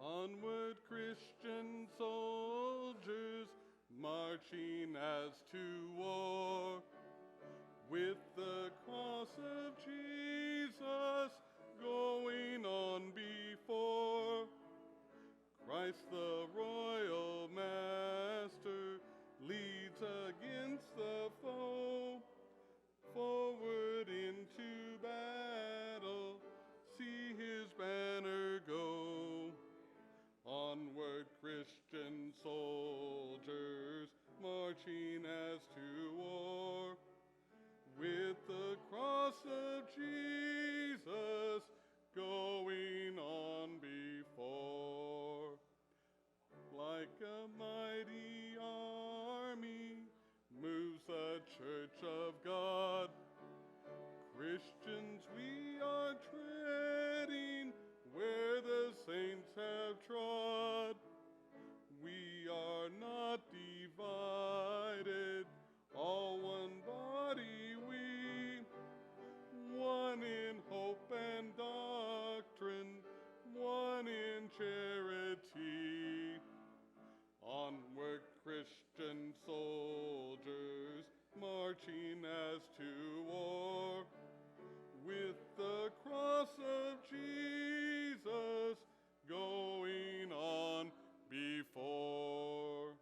Onward, Christian soldiers, marching as to war. With the cross of Jesus going on before. Christ the royal master leads against the foe. Forward into battle, see his banner go. Onward, Christian soldiers, marching as to war. With the cross of Jesus going on before. Like a mighty army moves the church of God. Christians, we are treading where the saints have trod. We are not divided, all one body we, one in hope and doctrine, one in charity. Onward, Christian soldiers, marching as to war. With the cross of Jesus going on before.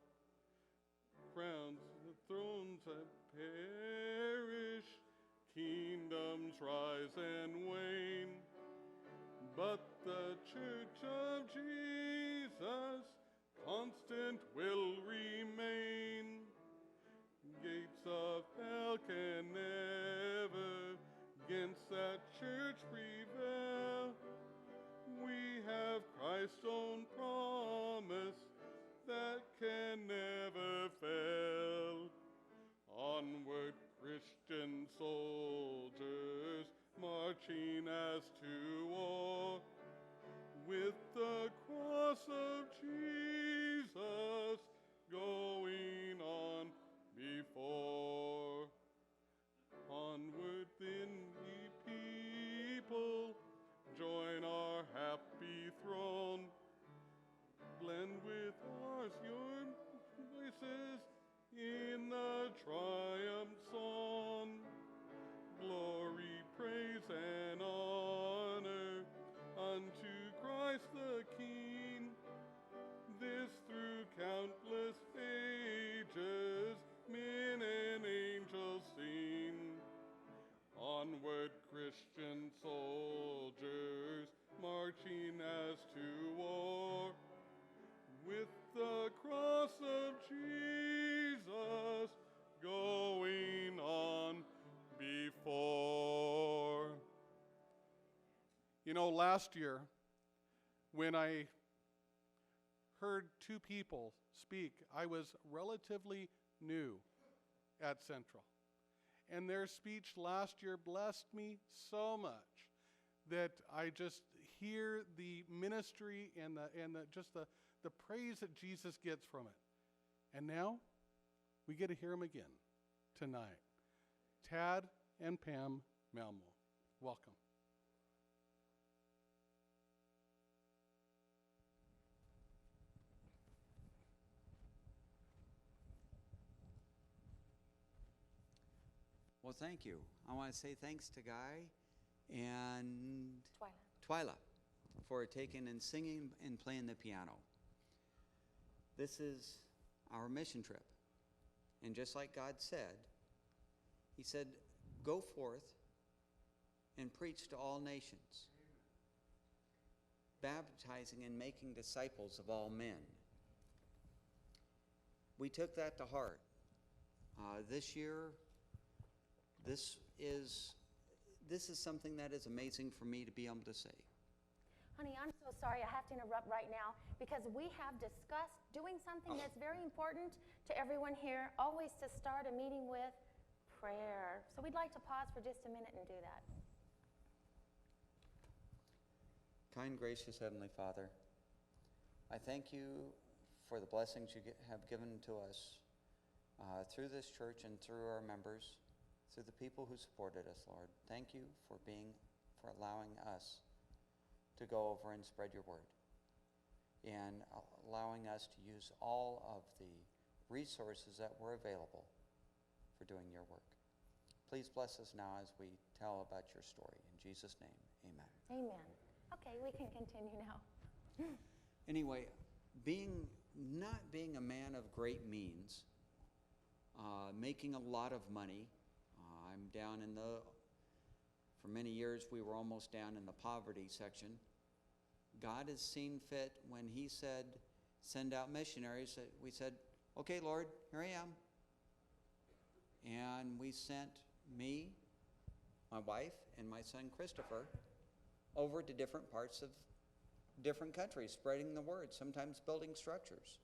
Crowns and thrones that perish, kingdoms rise and wane. But the church of Jesus constant will remain. Gates of hell can never against that church prevail. We have Christ's own promise that can never fail. Onward, Christian soldiers, marching as to war. With the cross of Jesus going on before. Onward then, ye people, join our happy throne. Blend with ours your voices in the triumph song. Glory, praise, and honor unto Christ the King. This through countless ages, men and angels sing. Onward, Christian soldiers, marching as to war. With the cross of Jesus going on before. You know, last year, when I heard two people speak, I was relatively new at Central. And their speech last year blessed me so much that I just hear the ministry and the praise that Jesus gets from it. And now we get to hear him again tonight. Tad and Pam Malmo, welcome. Well, thank you. I want to say thanks to Guy and Twyla for taking and singing and playing the piano. This is our mission trip. And just like God said, he said, go forth and preach to all nations, baptizing and making disciples of all men. We took that to heart. This year, this is something that is amazing for me to be able to say. Honey, I'm so sorry. I have to interrupt right now because we have discussed doing something that's very important to everyone here, always to start a meeting with prayer. So we'd like to pause for just a minute and do that. Kind, gracious Heavenly Father, I thank you for the blessings you have given to us through this church and through our members, through the people who supported us, Lord. Thank you for allowing us to go over and spread your word. and allowing us to use all of the resources that were available for doing your work. Please bless us now as we tell about your story. In Jesus' name, amen. Amen. Okay, we can continue now. Anyway, not being a man of great means, making a lot of money, I'm down in for many years we were almost down in the poverty section. God has seen fit when He said, send out missionaries, we said, okay, Lord, here I am. And we sent me, my wife, and my son Christopher over to different parts of different countries, spreading the word, sometimes building structures.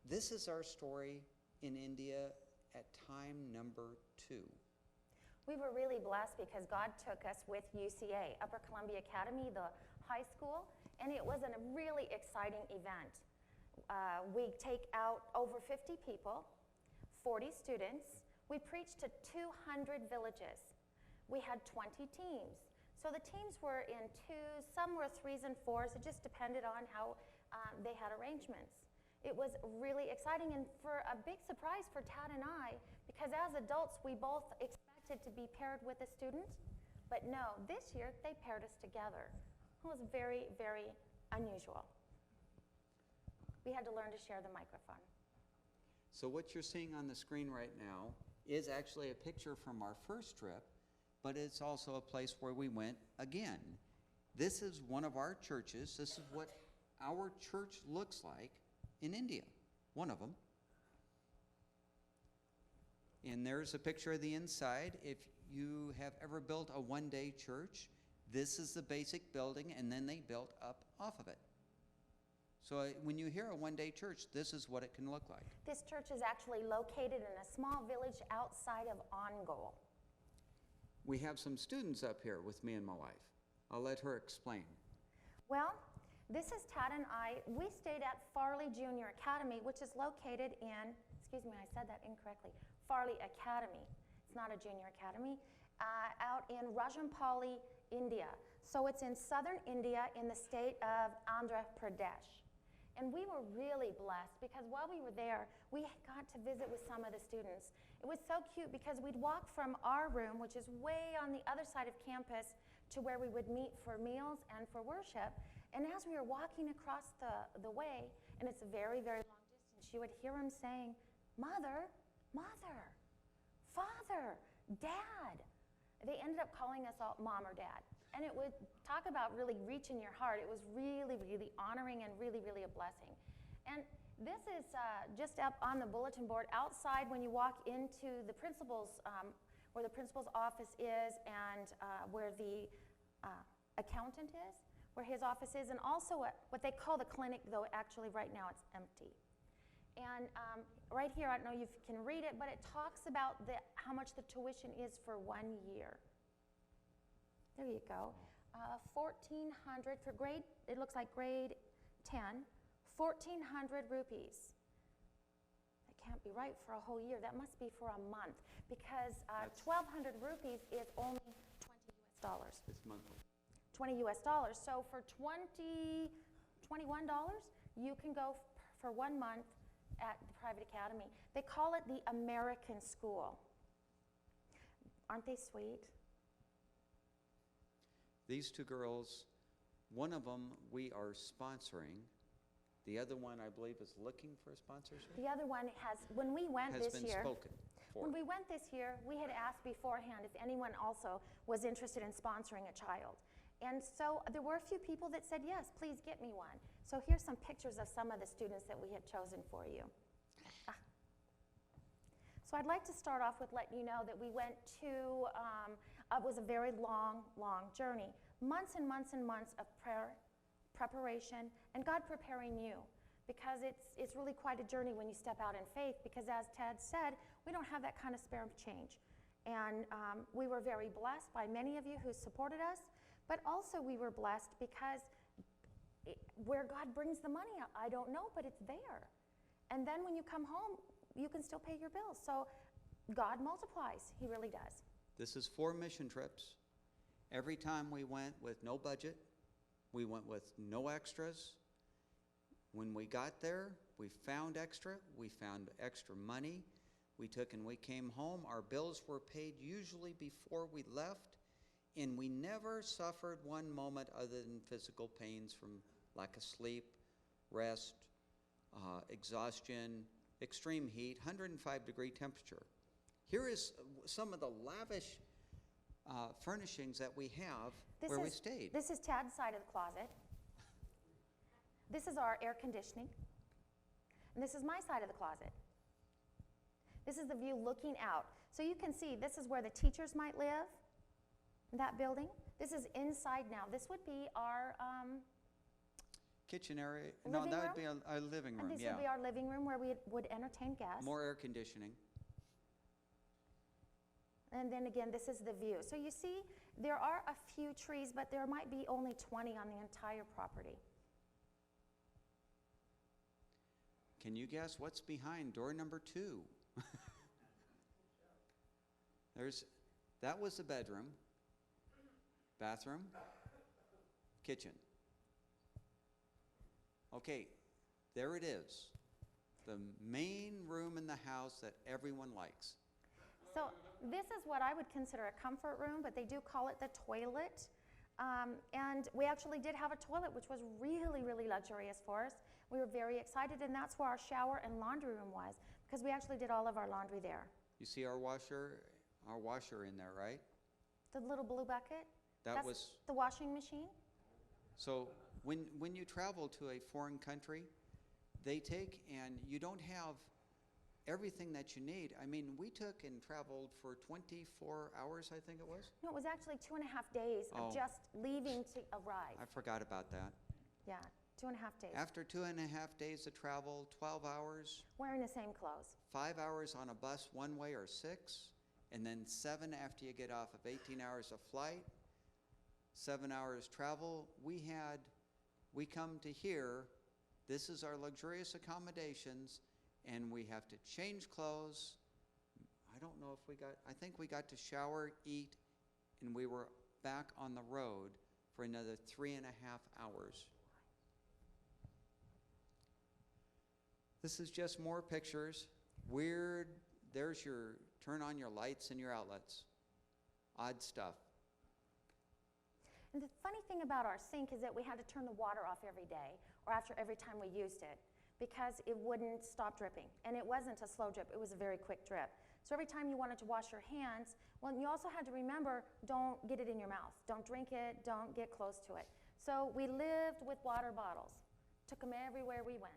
This is our story in India at time number 2. We were really blessed because God took us with UCA, Upper Columbia Academy, the high school, and it was a really exciting event. We take out over 50 people, 40 students. We preached to 200 villages. We had 20 teams. So the teams were in 2s, some were 3s and 4s. It just depended on how they had arrangements. It was really exciting, and for a big surprise for Tad and I, because as adults we both expected to be paired with a student, but no, this year they paired us together. It was very, very unusual. We had to learn to share the microphone. So what you're seeing on the screen right now is actually a picture from our first trip, but it's also a place where we went again. This is one of our churches. This is what our church looks like in India, one of them. And there's a picture of the inside. If you have ever built a one-day church, this is the basic building, and then they built up off of it. So when you hear a one-day church, this is what it can look like. This church is actually located in a small village outside of Ongole. We have some students up here with me and my wife. I'll let her explain. Well, this is Tad and I. We stayed at Farley Junior Academy, which is located in, excuse me, I said that incorrectly, Farley Academy. It's not a junior academy. Out in Rajampally, India. So it's in southern India in the state of Andhra Pradesh. And we were really blessed because while we were there, we got to visit with some of the students. It was so cute because we'd walk from our room, which is way on the other side of campus, to where we would meet for meals and for worship. And as we were walking across the way, and it's a very, very long distance, you would hear them saying, Mother, Mother, Father, Dad. They ended up calling us all Mom or Dad. And it would talk about really reaching your heart. It was really, really honoring and really, really a blessing. And this is just up on the bulletin board outside when you walk into the principal's, where the principal's office is and where the accountant is, where his office is, and also what they call the clinic, though actually right now it's empty. And right here, I don't know if you can read it, but it talks about how much the tuition is for 1 year. There you go. 1,400 for grade, it looks like grade 10, 1,400 rupees. That can't be right for a whole year. That must be for a month because 1,200 rupees is only $20 US. It's monthly. $20 US. So for $21, you can go for 1 month at the private academy. They call it the American School. Aren't they sweet? These two girls, one of them we are sponsoring. The other one, I believe, is looking for a sponsorship. The other one when we went has this been year, spoken for. When we went this year, we had asked beforehand if anyone also was interested in sponsoring a child. And so there were a few people that said, yes, please get me one. So here's some pictures of some of the students that we had chosen for you. So I'd like to start off with letting you know that we went to, it was a very long, long journey. Months and months and months of prayer, preparation, and God preparing you. Because it's really quite a journey when you step out in faith, because as Tad said, we don't have that kind of spare change. And we were very blessed by many of you who supported us, but also we were blessed because where God brings the money, I don't know, but it's there. And then when you come home, you can still pay your bills. So God multiplies. He really does. This is 4 mission trips. Every time we went with no budget, we went with no extras, When we got there, we found extra money. We took and we came home. Our bills were paid usually before we left, and we never suffered one moment other than physical pains from lack of sleep, rest, exhaustion, extreme heat, 105-degree temperature. Here is some of the lavish furnishings that we have where we stayed. This is Tad's side of the closet. This is our air conditioning. And this is my side of the closet. This is the view looking out. So you can see this is where the teachers might live, in that building. This is inside now. This would be our kitchen area. No, that would be our living room. And this would be our living room where we would entertain guests. More air conditioning. And then again, this is the view. So you see, there are a few trees, but there might be only 20 on the entire property. Can you guess what's behind door number 2? That was the bedroom, bathroom, kitchen. Okay, there it is. The main room in the house that everyone likes. So this is what I would consider a comfort room, but they do call it the toilet. And we actually did have a toilet, which was really, really luxurious for us. We were very excited, and that's where our shower and laundry room was, because we actually did all of our laundry there. You see our washer in there, right? The little blue bucket? That was the washing machine? So when you travel to a foreign country, they take and you don't have everything that you need. I mean, we took and traveled for 24 hours, I think it was. No, it was actually 2.5 days of just leaving to arrive. I forgot about that. Yeah, 2.5 days. After 2.5 days of travel, 12 hours. Wearing the same clothes. 5 hours on a bus one way or 6, and then 7 after you get off of 18 hours of flight, 7 hours travel. We come to here, this is our luxurious accommodations, and we have to change clothes. I think we got to shower, eat, and we were back on the road for another 3.5 hours. This is just more pictures. Weird, there's your, turn on your lights and your outlets. Odd stuff. And the funny thing about our sink is that we had to turn the water off every day, or after every time we used it, because it wouldn't stop dripping. And it wasn't a slow drip, it was a very quick drip. So every time you wanted to wash your hands, well, you also had to remember, don't get it in your mouth. Don't drink it, don't get close to it. So we lived with water bottles, took them everywhere we went.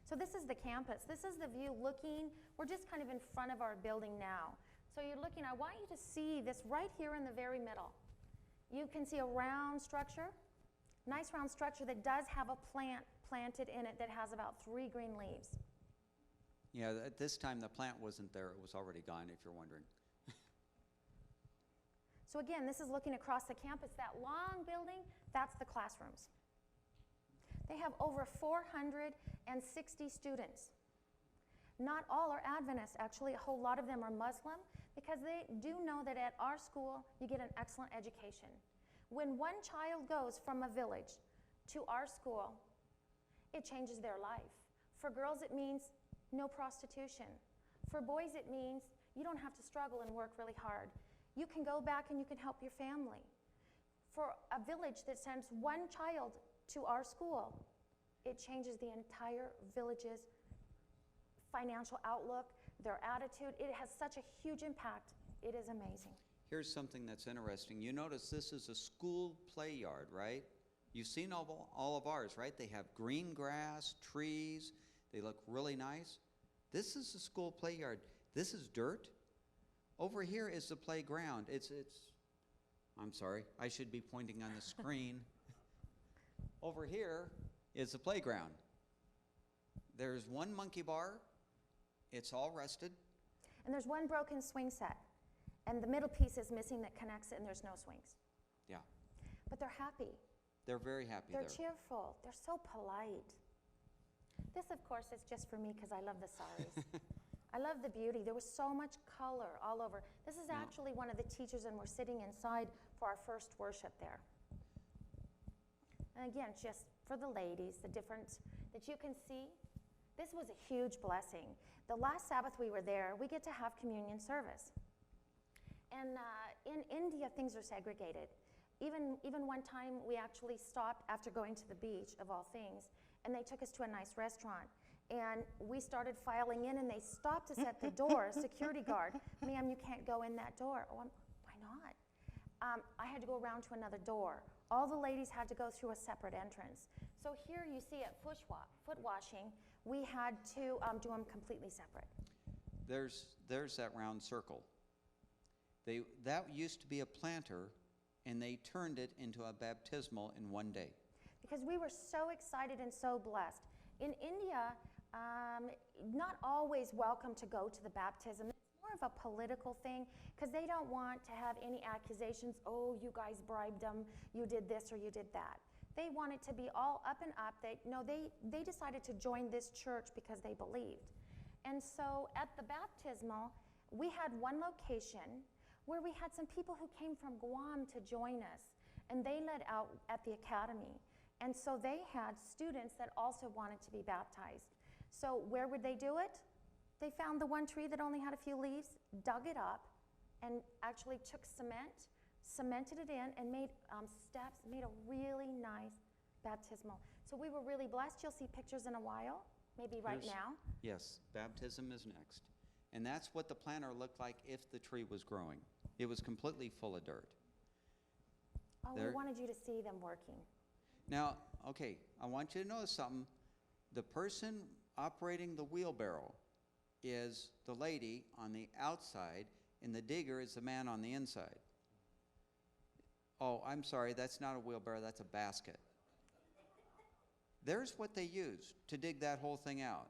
So this is the campus. This is the view looking, we're just kind of in front of our building now. So you're looking, I want you to see this right here in the very middle. You can see a round structure, nice round structure that does have a plant planted in it that has about 3 green leaves. Yeah, at this time the plant wasn't there, it was already gone, if you're wondering. So again, this is looking across the campus. That long building, that's the classrooms. They have over 460 students. Not all are Adventist, actually, a whole lot of them are Muslim, because they do know that at our school you get an excellent education. When one child goes from a village to our school, it changes their life. For girls, it means no prostitution. For boys, it means you don't have to struggle and work really hard. You can go back and you can help your family. For a village that sends one child to our school, it changes the entire village's financial outlook, their attitude. It has such a huge impact. It is amazing. Here's something that's interesting. You notice this is a school play yard, right? You've seen all of ours, right? They have green grass, trees. They look really nice. This is a school play yard. This is dirt. Over here is the playground. I'm sorry, I should be pointing on the screen. Over here is the playground. There's one monkey bar. It's all rusted. And there's one broken swing set. And the middle piece is missing that connects it, and there's no swings. Yeah. But they're happy. They're very happy They're cheerful. They're so polite. This, of course, is just for me because I love the saris. I love the beauty. There was so much color all over. This is actually one of the teachers, and we're sitting inside for our first worship there. And again, just for the ladies, the different that you can see. This was a huge blessing. The last Sabbath we were there, we get to have communion service. And in India, things are segregated. Even one time, we actually stopped after going to the beach, of all things, and they took us to a nice restaurant. And we started filing in, and they stopped us at the door, security guard. Ma'am, you can't go in that door. Oh, why not? I had to go around to another door. All the ladies had to go through a separate entrance. So here you see at foot washing, we had to do them completely separate. There's that round circle. That used to be a planter, and they turned it into a baptismal in one day. Because we were so excited and so blessed. In India, not always welcome to go to the baptism. It's more of a political thing because they don't want to have any accusations, oh, you guys bribed them, you did this or you did that. They want it to be all up and up. They decided to join this church because they believed. And so at the baptismal, we had one location where we had some people who came from Guam to join us, and they led out at the academy. And so they had students that also wanted to be baptized. So where would they do it? They found the one tree that only had a few leaves, dug it up, and actually took cement, cemented it in, and made steps, made a really nice baptismal. So we were really blessed. You'll see pictures in a while, maybe right now. Yes, baptism is next. And that's what the planter looked like if the tree was growing. It was completely full of dirt. Oh, we wanted you to see them working. Now, okay, I want you to notice something. The person operating the wheelbarrow is the lady on the outside, and the digger is the man on the inside. Oh, I'm sorry, that's not a wheelbarrow, that's a basket. There's what they used to dig that whole thing out.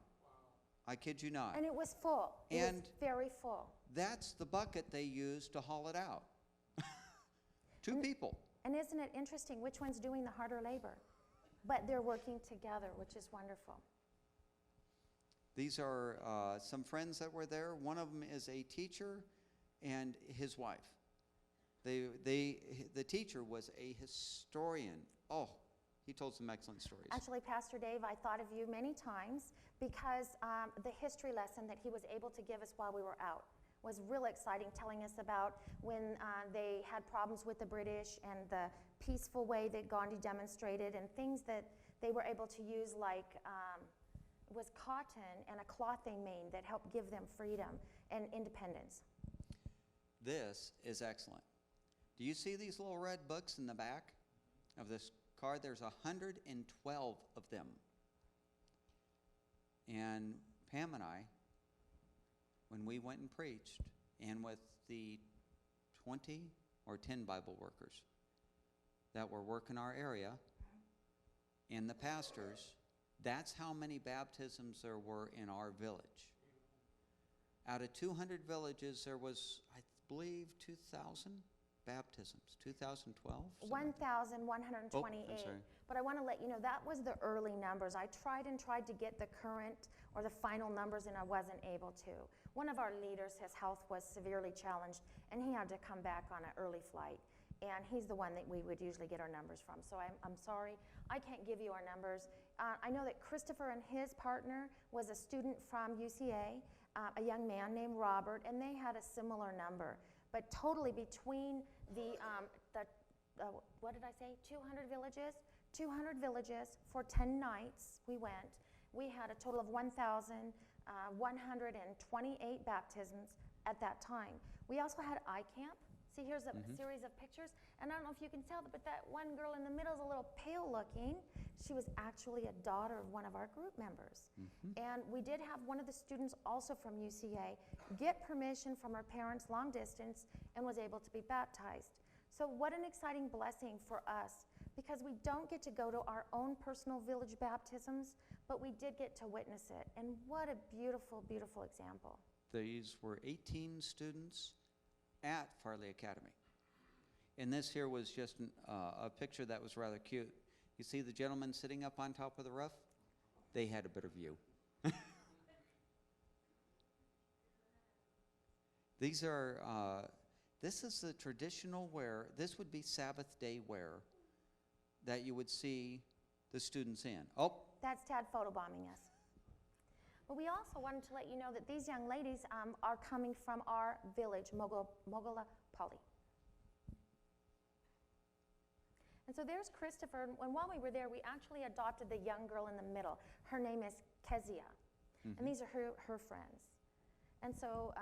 I kid you not. And it was full. It was very full. That's the bucket they used to haul it out. Two people. And isn't it interesting which one's doing the harder labor? But they're working together, which is wonderful. These are some friends that were there. One of them is a teacher and his wife. The teacher was a historian. Oh, he told some excellent stories. Actually, Pastor Dave, I thought of you many times because the history lesson that he was able to give us while we were out was real exciting, telling us about when they had problems with the British and the peaceful way that Gandhi demonstrated and things that they were able to use, like was cotton and a cloth they made that helped give them freedom and independence. This is excellent. Do you see these little red books in the back of this card? There's 112 of them. And Pam and I, when we went and preached, and with the 20 or 10 Bible workers that were working our area, and the pastors, that's how many baptisms there were in our village. Out of 200 villages, there was, I believe, 2,000 baptisms. 2012? 1,128. Oh, I'm sorry. But I want to let you know, that was the early numbers. I tried to get the current or the final numbers, and I wasn't able to. One of our leaders, his health was severely challenged, and he had to come back on an early flight. And he's the one that we would usually get our numbers from. So I'm sorry, I can't give you our numbers. I know that Christopher and his partner was a student from UCA, a young man named Robert, and they had a similar number. But totally between what did I say, 200 villages? 200 villages for 10 nights we went. We had a total of 1,128 baptisms at that time. We also had iCamp. See, here's a series of pictures. And I don't know if you can tell, but that one girl in the middle is a little pale looking. She was actually a daughter of one of our group members. And we did have one of the students also from UCA get permission from her parents long distance and was able to be baptized. So what an exciting blessing for us, because we don't get to go to our own personal village baptisms, but we did get to witness it. And what a beautiful, beautiful example. These were 18 students at Farley Academy. And this here was just a picture that was rather cute. You see the gentleman sitting up on top of the roof? They had a better view. These are, this is the traditional wear. This would be Sabbath day wear that you would see the students in. Oh, That's Tad photobombing us. But we also wanted to let you know that these young ladies are coming from our village, Mogola Pali. And so there's Christopher, and while we were there, we actually adopted the young girl in the middle. Her name is Kezia, and these are her friends. And so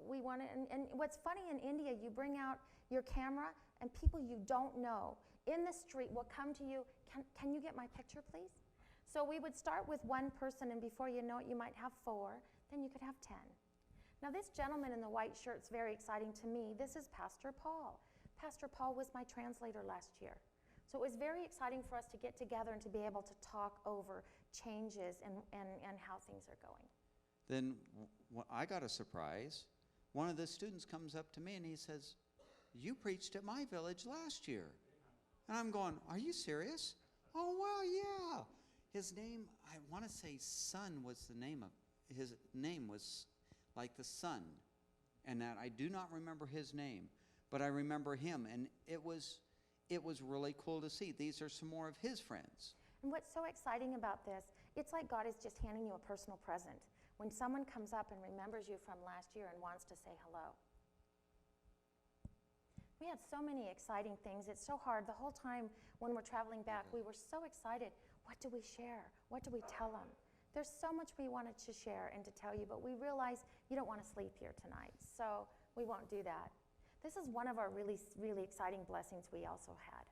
we wanted, and what's funny in India, you bring out your camera, and people you don't know in the street will come to you, can you get my picture, please? So we would start with one person, and before you know it, you might have 4, then you could have 10. Now this gentleman in the white shirt is very exciting to me. This is Pastor Paul. Pastor Paul was my translator last year. So it was very exciting for us to get together and to be able to talk over changes and how things are going. then I got a surprise. One of the students comes up to me and he says, "You preached at my village last year." And I'm going, "Are you serious?" "Oh, well, yeah." His name, I want to say Sun was the name of, his name was like the sun. And that I do not remember his name, but I remember him. And it was really cool to see. These are some more of his friends. And what's so exciting about this, it's like God is just handing you a personal present. When someone comes up and remembers you from last year and wants to say hello. We had so many exciting things. It's so hard. The whole time when we're traveling back, we were so excited. What do we share? What do we tell them? There's so much we wanted to share and to tell you, but we realized you don't want to sleep here tonight, so we won't do that. This is one of our really, really exciting blessings we also had.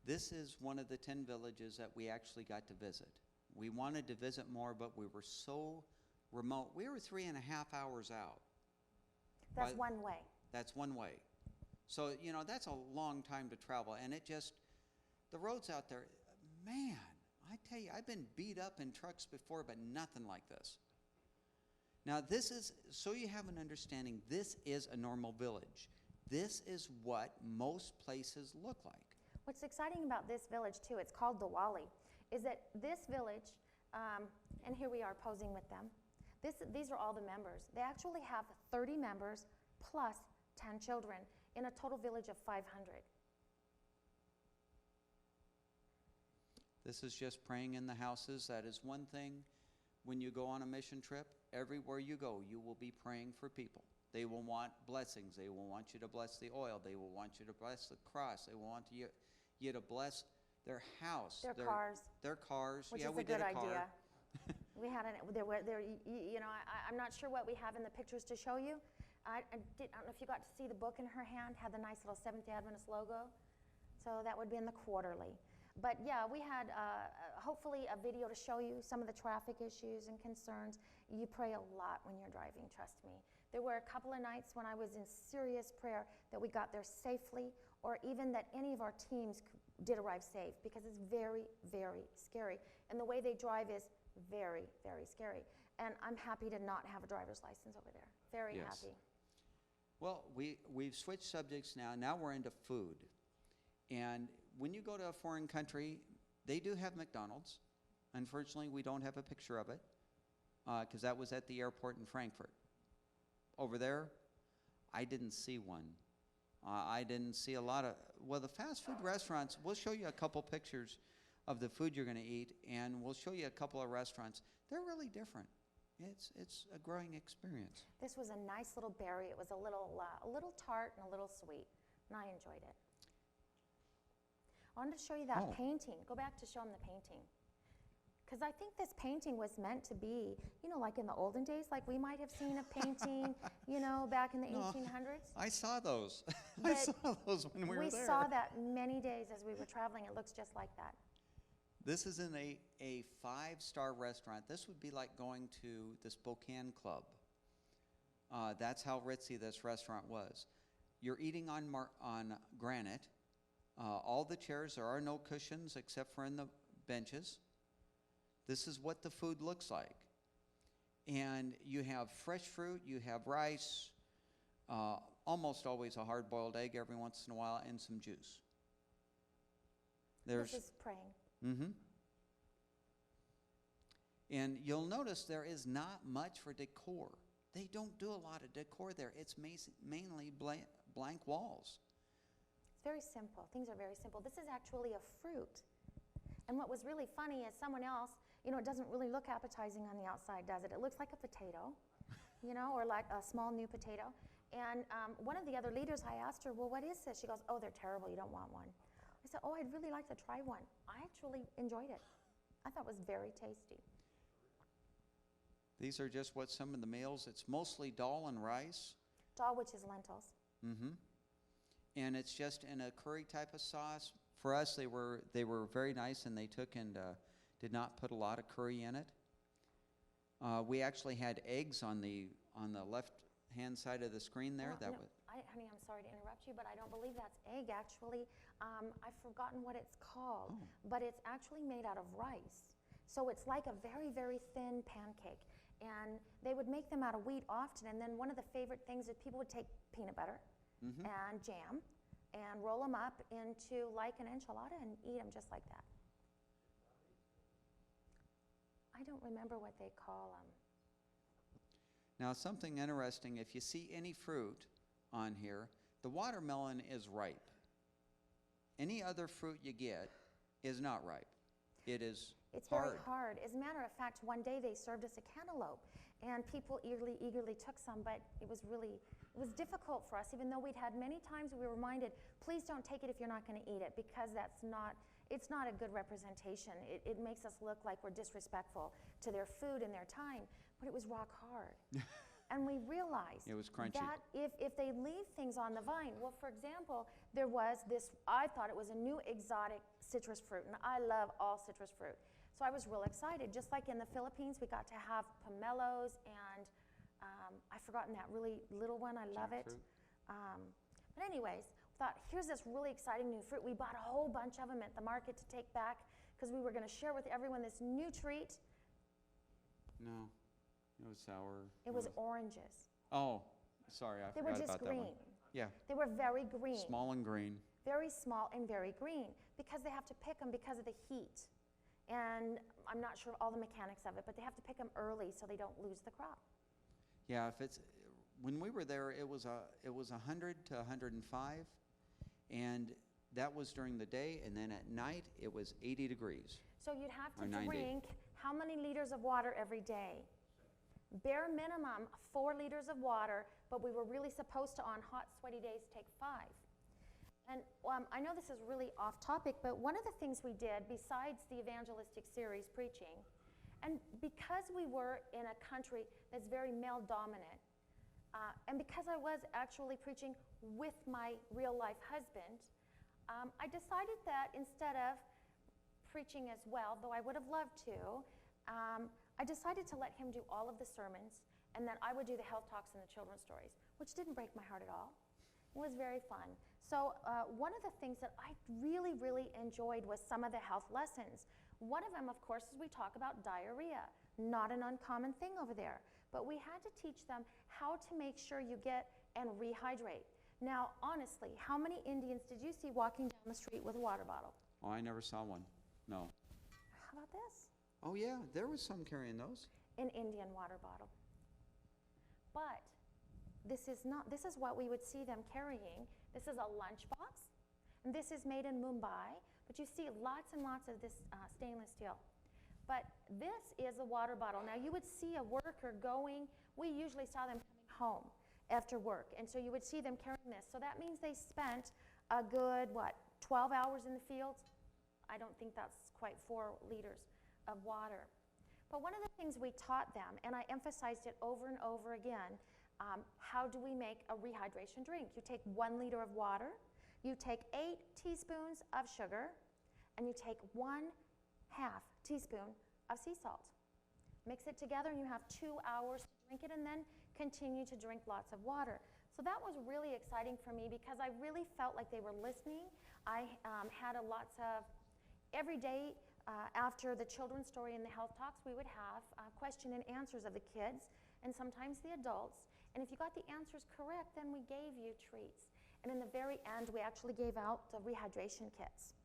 This is one of the 10 villages that we actually got to visit. We wanted to visit more, but we were so remote. We were 3.5 hours out. That's one way. That's one way. So, you know, that's a long time to travel. And it just, the roads out there, man, I tell you, I've been beat up in trucks before, but nothing like this. Now, this is, so you have an understanding, this is a normal village. This is what most places look like. What's exciting about this village, too, it's called Diwali, is that this village, and here we are posing with them, these are all the members. They actually have 30 members plus 10 children in a total village of 500. This is just praying in the houses. That is one thing. When you go on a mission trip, everywhere you go, you will be praying for people. They will want blessings. They will want you to bless the oil. They will want you to bless the cross. They will want you to bless their house. Their cars. Their cars. Which yeah, is we a good did a car. idea. We had I'm not sure what we have in the pictures to show you. I don't know if you got to see the book in her hand, had the nice little Seventh-day Adventist logo. So that would be in the quarterly. But yeah, we had hopefully a video to show you some of the traffic issues and concerns. You pray a lot when you're driving, trust me. There were a couple of nights when I was in serious prayer that we got there safely, or even that any of our teams did arrive safe, because it's very, very scary. And the way they drive is very, very scary. And I'm happy to not have a driver's license over there. Very happy. Well, we've switched subjects now. Now we're into food. And when you go to a foreign country, they do have McDonald's. Unfortunately, we don't have a picture of it because that was at the airport in Frankfurt. Over there, I didn't see one. I didn't see a lot of, well, the fast food restaurants, we'll show you a couple pictures of the food you're going to eat, and we'll show you a couple of restaurants. They're really different. It's a growing experience. This was a nice little berry. It was a little tart and a little sweet, and I enjoyed it. I wanted to show you that painting. Go back to show them the painting. Because I think this painting was meant to be, you know, like in the olden days, like we might have seen a painting, you know, back in the 1800s. I saw those. I saw those when we were there. We saw that many days as we were traveling. It looks just like that. This is in a 5-star restaurant. This would be like going to the Spokane Club. That's how ritzy this restaurant was. You're eating on granite. All the chairs, there are no cushions except for in the benches. This is what the food looks like. And you have fresh fruit, you have rice, almost always a hard-boiled egg every once in a while, and some juice. This is praying. Mm-hmm. And you'll notice there is not much for decor. They don't do a lot of decor there. It's mainly blank walls. It's very simple. Things are very simple. This is actually a fruit. And what was really funny is someone else, it doesn't really look appetizing on the outside, does it? It looks like a potato, or like a small new potato. And one of the other leaders, I asked her, well, what is this? She goes, oh, they're terrible. You don't want one. I said, oh, I'd really like to try one. I actually enjoyed it. I thought it was very tasty. These are just what some of the meals, it's mostly dal and rice. Dal, which is lentils. Mm-hmm. And it's just in a curry type of sauce. For us, they were very nice, and they took and did not put a lot of curry in it. We actually had eggs on the left-hand side of the screen there. Honey, I'm sorry to interrupt you, but I don't believe that's egg, actually. I've forgotten what it's called, but it's actually made out of rice. So it's like a very, very thin pancake. And they would make them out of wheat often, and then one of the favorite things is people would take peanut butter and jam and roll them up into like an enchilada and eat them just like that. I don't remember what they call them. Now, something interesting, if you see any fruit on here, the watermelon is ripe. Any other fruit you get is not ripe. It's very hard. As a matter of fact, one day they served us a cantaloupe, and people eagerly took some, but it was difficult for us, even though we'd had many times we were reminded, please don't take it if you're not going to eat it, because it's not a good representation. It makes us look like we're disrespectful to their food and their time, but it was rock hard. And we realized it was crunchy. That if they leave things on the vine, well, for example, there was this, I thought it was a new exotic citrus fruit, and I love all citrus fruit. So I was real excited. Just like in the Philippines, we got to have pomelos, and I've forgotten that really little one. I love it. But anyways, thought, here's this really exciting new fruit. We bought a whole bunch of them at the market to take back because we were going to share with everyone this new treat. No, it was sour. It was oranges. Oh, sorry, I forgot about that one. They were just green. Yeah. They were very green. Small and green. Very small and very green because they have to pick them because of the heat. And I'm not sure all the mechanics of it, but they have to pick them early so they don't lose the crop. Yeah, when we were there, it was 100 to 105, and that was during the day, and then at night it was 80 degrees. So you'd have to drink how many liters of water every day? Bare minimum 4 liters of water, but we were really supposed to, on hot, sweaty days, take 5. And I know this is really off topic, but one of the things we did, besides the evangelistic series preaching, and because we were in a country that's very male-dominant, and because I was actually preaching with my real-life husband, I decided that instead of preaching as well, though I would have loved to, I decided to let him do all of the sermons, and then I would do the health talks and the children's stories, which didn't break my heart at all. It was very fun. So one of the things that I really, really enjoyed was some of the health lessons. One of them, of course, is we talk about diarrhea. Not an uncommon thing over there. But we had to teach them how to make sure you get and rehydrate. Now, honestly, how many Indians did you see walking down the street with a water bottle? Oh, I never saw one. No. How about this? Oh, yeah, there was some carrying those. An Indian water bottle. But this is what we would see them carrying. This is a lunchbox, and this is made in Mumbai, but you see lots and lots of this stainless steel. But this is a water bottle. Now you would see a worker going, we usually saw them coming home after work, and so you would see them carrying this. So that means they spent a good, 12 hours in the fields? I don't think that's quite 4 liters of water. But one of the things we taught them, and I emphasized it over and over again, how do we make a rehydration drink? You take 1 liter of water, you take 8 teaspoons of sugar, and you take 1/2 teaspoon of sea salt. Mix it together and you have 2 hours to drink it, and then continue to drink lots of water. So that was really exciting for me because I really felt like they were listening. I had every day after the children's story and the health talks, we would have question and answers of the kids and sometimes the adults. And if you got the answers correct, then we gave you treats. And in the very end, we actually gave out the rehydration kits.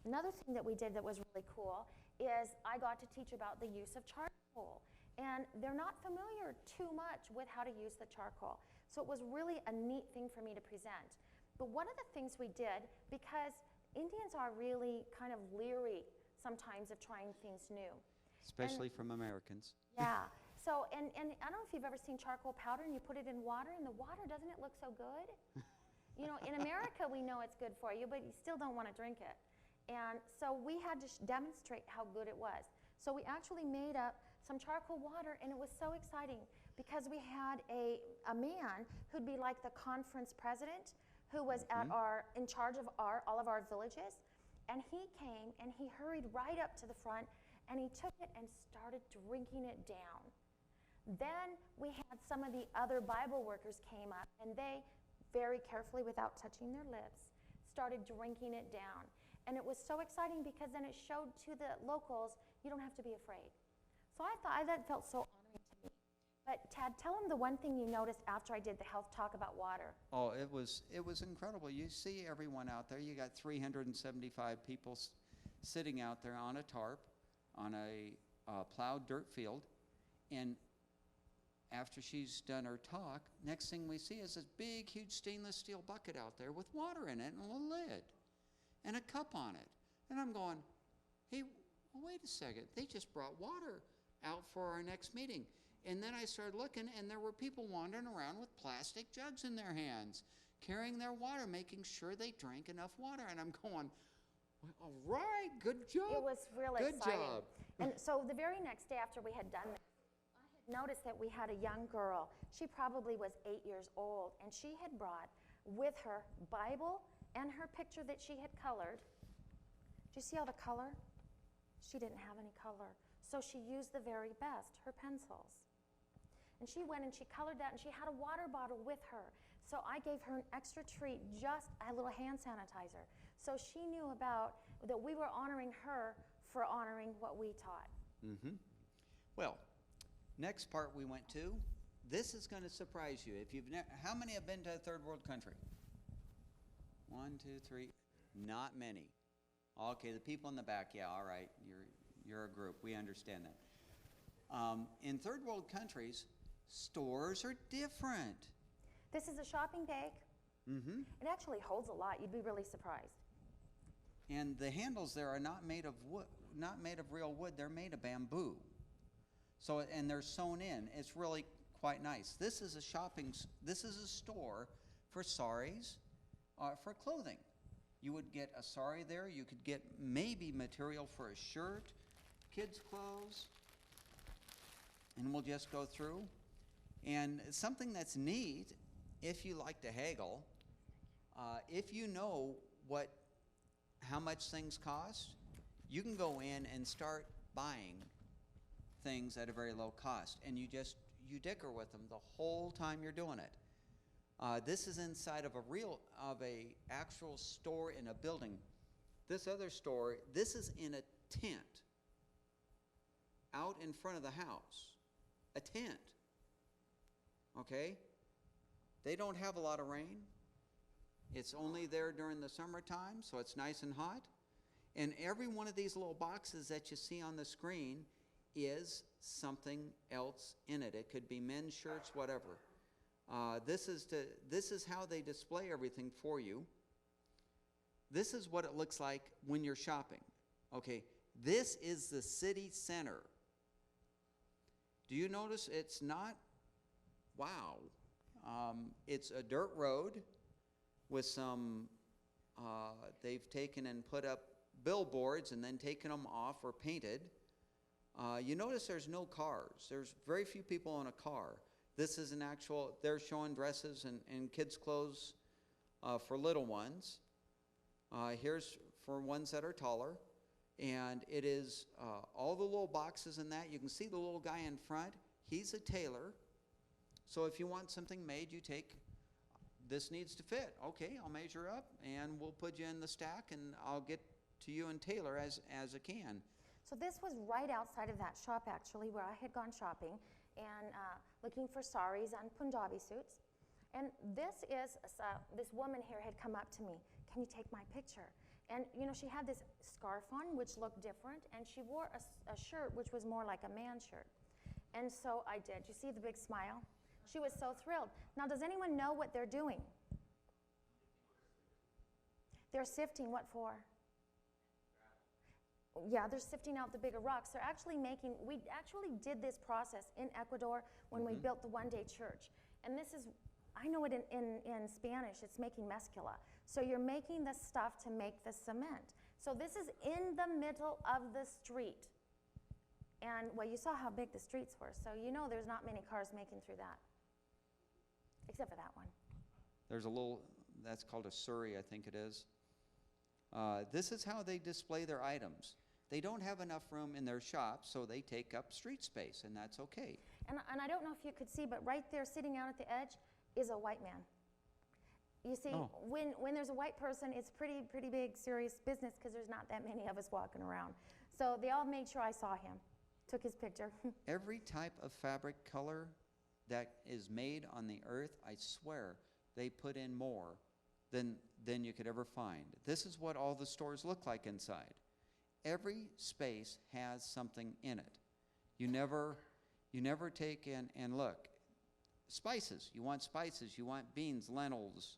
Another thing that we did that was really cool is I got to teach about the use of charcoal. And they're not familiar too much with how to use the charcoal. So it was really a neat thing for me to present. But one of the things we did, because Indians are really kind of leery sometimes of trying things new. Especially from Americans. Yeah. So, and I don't know if you've ever seen charcoal powder and you put it in water, and the water, doesn't it look so good? You know, in America, we know it's good for you, but you still don't want to drink it. And so we had to demonstrate how good it was. So we actually made up some charcoal water, and it was so exciting because we had a man who'd be like the conference president who was at in charge of all of our villages. And he came and he hurried right up to the front and he took it and started drinking it down. Then we had some of the other Bible workers came up and they very carefully, without touching their lips, started drinking it down. And it was so exciting because then it showed to the locals, you don't have to be afraid. So I thought that felt so honoring to me. But Tad, tell them the one thing you noticed after I did the health talk about water. Oh, it was incredible. You see everyone out there. You got 375 people sitting out there on a tarp, on a plowed dirt field, and after she's done her talk, next thing we see is this big, huge stainless steel bucket out there with water in it and a lid and a cup on it. And I'm going, hey, wait a second. They just brought water out for our next meeting. And then I started looking, and there were people wandering around with plastic jugs in their hands, carrying their water, making sure they drank enough water. And I'm going, well, all right, good job. It was really good exciting. Job. And so the very next day after we had done this, I had noticed that we had a young girl. She probably was 8 years old, and she had brought with her Bible and her picture that she had colored. Do you see all the color? She didn't have any color. So she used the very best, her pencils. And she went and she colored that, and she had a water bottle with her. So I gave her an extra treat, just a little hand sanitizer. So she knew about that we were honoring her for honoring what we taught. Mm-hmm. Well, next part we went to, this is going to surprise you. If you've how many have been to a third world country? 1, 2, 3. Not many. Okay, the people in the back, yeah, all right. You're a group. We understand that. In third world countries, stores are different. This is a shopping bag. Mm-hmm. It actually holds a lot. You'd be really surprised. And the handles there are not made of wood, not made of real wood. They're made of bamboo. So, and they're sewn in. It's really quite nice. This is a store for saris, for clothing. You would get a sari there. You could get maybe material for a shirt, kids' clothes, and we'll just go through. And something that's neat, if you like to haggle, if you know how much things cost, you can go in and start buying things at a very low cost, and you dicker with them the whole time you're doing it. This is inside of a actual store in a building. This other store, this is in a tent out in front of the house. A tent. Okay? They don't have a lot of rain. It's only there during the summertime, so it's nice and hot. And every one of these little boxes that you see on the screen is something else in it. It could be men's shirts, whatever. This is how they display everything for you. This is what it looks like when you're shopping. Okay, this is the city center. Do you notice it's not, wow, it's a dirt road with some, they've taken and put up billboards and then taken them off or painted. You notice there's no cars. There's very few people in a car. This is an actual, they're showing dresses and kids' clothes for little ones. Here's for ones that are taller. And it is all the little boxes in that. You can see the little guy in front. He's a tailor. So if you want something made, you take, this needs to fit. Okay, I'll measure up and we'll put you in the stack and I'll get to you and tailor as I can. So this was right outside of that shop, actually, where I had gone shopping and looking for saris and Punjabi suits. And this woman here had come up to me. Can you take my picture? And, you know, she had this scarf on, which looked different, and she wore a shirt, which was more like a man's shirt. And so I did. You see the big smile? She was so thrilled. Now, does anyone know what they're doing? They're sifting what for? yeah, they're sifting out the bigger rocks. They're actually making, we actually did this process in Ecuador when we built the one-day church. And this is, I know it in Spanish, it's making mezcla. So you're making the stuff to make the cement. So this is in the middle of the street. And, well, you saw how big the streets were, so you know there's not many cars making through that, except for that one. There's a little, that's called a surrey, I think it is. This is how they display their items. They don't have enough room in their shop, so they take up street space, and that's okay. And I don't know if you could see, but right there sitting out at the edge is a white man. You see, when there's a white person, it's pretty big, serious business because there's not that many of us walking around. So they all made sure I saw him, took his picture. Every type of fabric color that is made on the earth, I swear, they put in more than you could ever find. This is what all the stores look like inside. Every space has something in it. You never take in and look. Spices, you want spices, you want beans, lentils,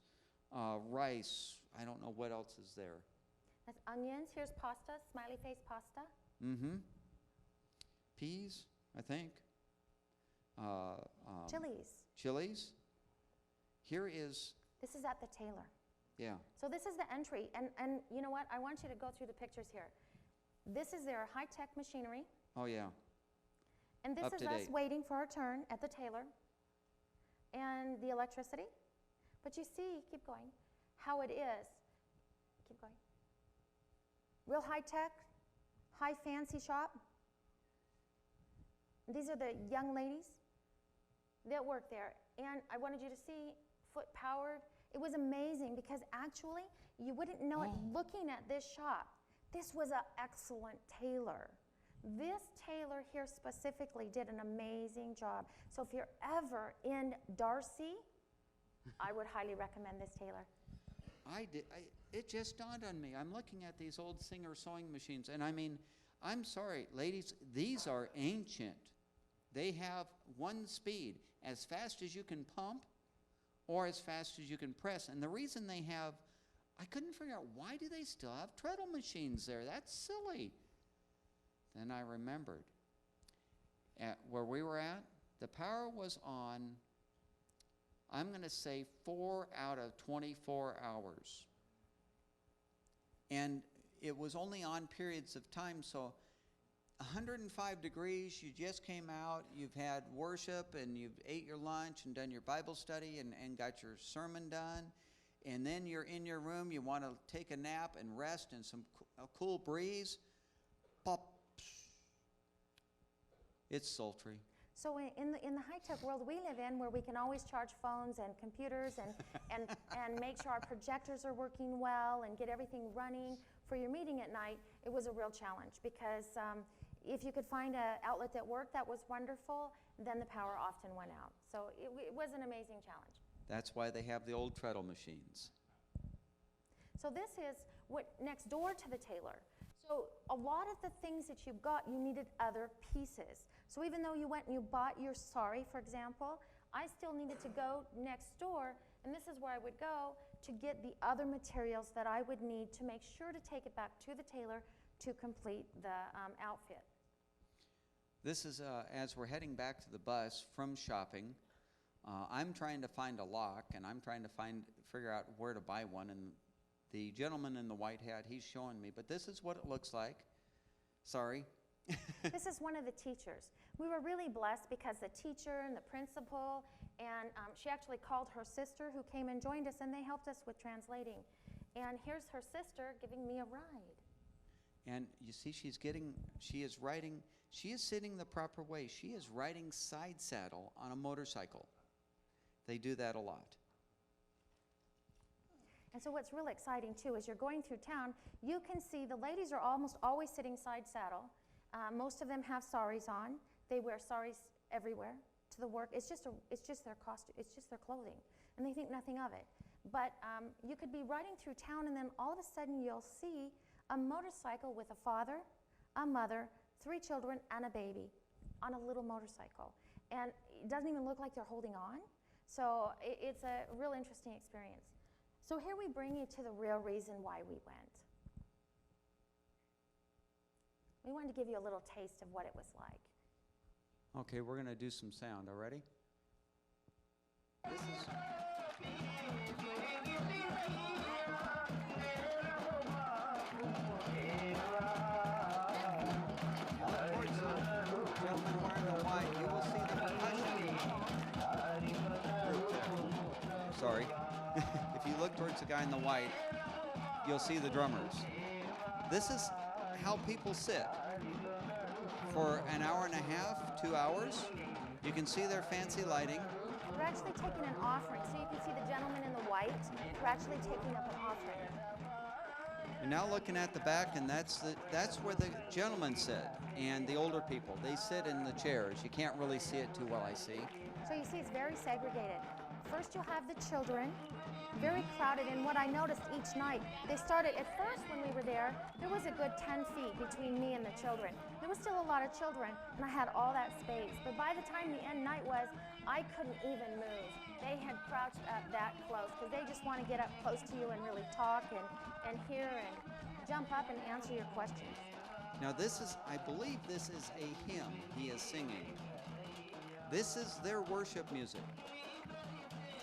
rice, I don't know what else is there. That's onions, here's pasta, smiley face pasta. Peas, I think. Chilies. Chilies. Here is... This is at the tailor. Yeah. So this is the entry, and you know what? I want you to go through the pictures here. This is their high-tech machinery. Oh, yeah. And this is us waiting for our turn at the tailor. And the electricity. But you see, keep going, how it is. Keep going. Real high-tech, high fancy shop. These are the young ladies that work there. And I wanted you to see, foot-powered. It was amazing because actually, you wouldn't know it looking at this shop. This was an excellent tailor. This tailor here specifically did an amazing job. So if you're ever in Darcy, I would highly recommend this tailor. It just dawned on me. I'm looking at these old Singer sewing machines, and I mean, I'm sorry, ladies, these are ancient. They have one speed, as fast as you can pump or as fast as you can press. And the reason they have, I couldn't figure out, why do they still have treadle machines there? That's silly. Then I remembered. At where we were at, the power was on, I'm going to say 4 out of 24 hours. And it was only on periods of time, so 105 degrees, you just came out, you've had worship, and you've ate your lunch and done your Bible study and got your sermon done, and then you're in your room, you want to take a nap and rest in some a cool breeze, pop. It's sultry. So in the high-tech world we live in, where we can always charge phones and computers and make sure our projectors are working well and get everything running for your meeting at night, it was a real challenge because if you could find an outlet that worked, that was wonderful, then the power often went out. So it was an amazing challenge. That's why they have the old treadle machines. So this is what next door to the tailor. So a lot of the things that you got, you needed other pieces. So even though you went and you bought your sari, for example, I still needed to go next door, and this is where I would go to get the other materials that I would need to make sure to take it back to the tailor to complete the outfit. This is, as we're heading back to the bus from shopping, I'm trying to find a lock, and I'm trying to figure out where to buy one, and the gentleman in the white hat, he's showing me, but this is what it looks like. Sorry. This is one of the teachers. We were really blessed because the teacher and the principal, and she actually called her sister who came and joined us, and they helped us with translating. And here's her sister giving me a ride. And you see, she is sitting the proper way. She is riding side saddle on a motorcycle. They do that a lot. And so what's really exciting too is you're going through town, you can see the ladies are almost always sitting side saddle. Most of them have saris on. They wear saris everywhere to the work. It's just their costume. It's just their clothing, and they think nothing of it. But you could be riding through town, and then all of a sudden you'll see a motorcycle with a father, a mother, 3 children, and a baby on a little motorcycle, and it doesn't even look like they're holding on. So it's a real interesting experience. So here we bring you to the real reason why we went. We wanted to give you a little taste of what it was like. Okay, we're going to do some sound. All ready? This is... Gentlemen wearing the white, you will see the percussion. Sorry. If you look towards the guy in the white, you'll see the drummers. This is how people sit for an hour and a half, 2 hours. You can see their fancy lighting. We're actually taking an offering, so you can see the gentleman in the white. We're actually taking up an offering. You're now looking at the back, and that's where the gentlemen sit, and the older people. They sit in the chairs. You can't really see it too well, I see. So you see it's very segregated. First you'll have the children, very crowded, and what I noticed each night, they started, at first when we were there was a good 10 feet between me and the children. There was still a lot of children, and I had all that space. But by the time the end night was, I couldn't even move. They had crouched up that close, because they just want to get up close to you and really talk and hear and jump up and answer your questions. Now this is, I believe this is a hymn he is singing. This is their worship music.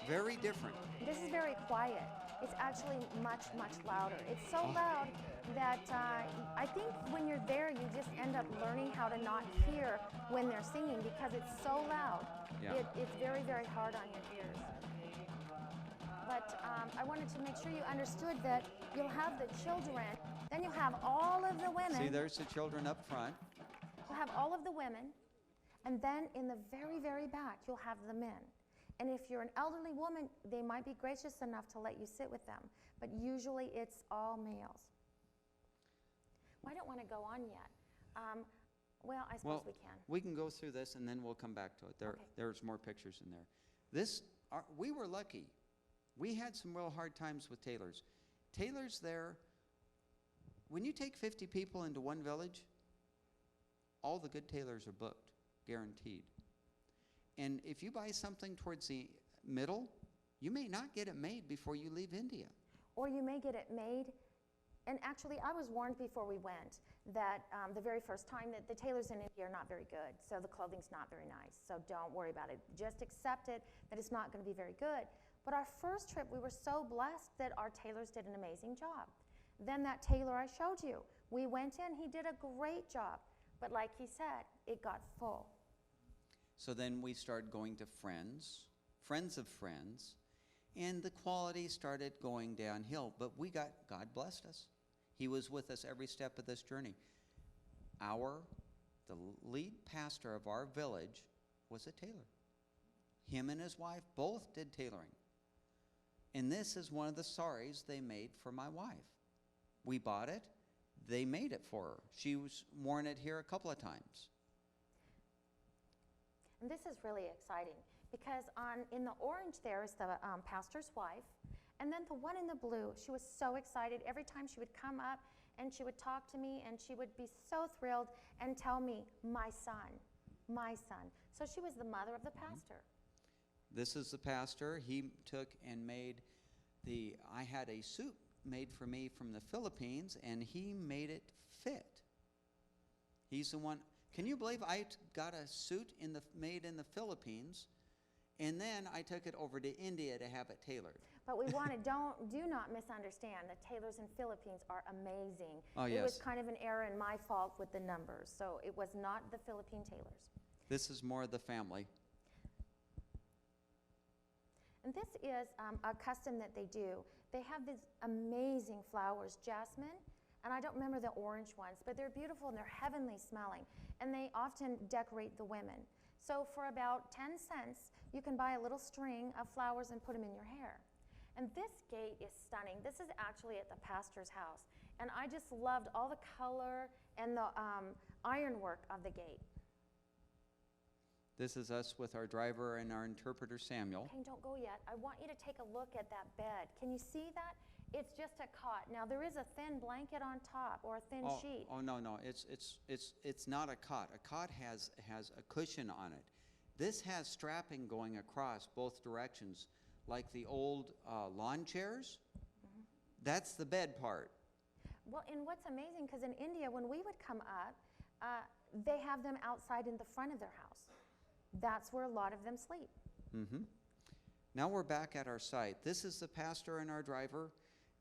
Very different. This is very quiet. It's actually much, much louder. It's so loud that I think when you're there, you just end up learning how to not hear when they're singing because it's so loud. Yeah. It's very, very hard on your ears. But I wanted to make sure you understood that you'll have the children, then you'll have all of the women. See, there's the children up front. You'll have all of the women, and then in the very, very back, you'll have the men. And if you're an elderly woman, they might be gracious enough to let you sit with them. But usually it's all males. Well, I don't want to go on yet. Well, I suppose we can. We can go through this and then we'll come back to it. Okay. There's more pictures in there. We were lucky. We had some real hard times with tailors. Tailors there, when you take 50 people into one village, all the good tailors are booked, guaranteed. And if you buy something towards the middle, you may not get it made before you leave India. Or you may get it made, and actually I was warned before we went that the very first time that the tailors in India are not very good, so the clothing's not very nice, so don't worry about it. Just accept it that it's not going to be very good. But our first trip, we were so blessed that our tailors did an amazing job. Then that tailor I showed you, we went in, he did a great job, but like he said, it got full. So then we started going to friends of friends, and the quality started going downhill. But God blessed us. He was with us every step of this journey. The lead pastor of our village was a tailor. Him and his wife both did tailoring. And this is one of the saris they made for my wife. We bought it. They made it for her. She was worn it here a couple of times. And this is really exciting because in the orange there is the pastor's wife, and then the one in the blue, she was so excited. Every time she would come up and she would talk to me and she would be so thrilled and tell me, my son, my son. So she was the mother of the pastor. This is the pastor. He took and made I had a suit made for me from the Philippines, and he made it fit. He's the one. Can you believe I got a suit made in the Philippines, and then I took it over to India to have it tailored? But we do not misunderstand. The tailors in Philippines are amazing. Oh, yes. It was kind of an error and my fault with the numbers, so it was not the Philippine tailors. This is more of the family. And this is a custom that they do. They have these amazing flowers, jasmine, and I don't remember the orange ones, but they're beautiful and they're heavenly smelling. And they often decorate the women. So for about 10 cents, you can buy a little string of flowers and put them in your hair. And this gate is stunning. This is actually at the pastor's house. And I just loved all the color and the ironwork of the gate. This is us with our driver and our interpreter, Samuel. Okay, don't go yet. I want you to take a look at that bed. Can you see that? It's just a cot. Now there is a thin blanket on top or a thin sheet. Oh no, it's not a cot. A cot has a cushion on it. This has strapping going across both directions, like the old lawn chairs. That's the bed part. Well, and what's amazing, because in India, when we would come up, they have them outside in the front of their house. That's where a lot of them sleep. Mm-hmm. Now we're back at our site. This is the pastor and our driver.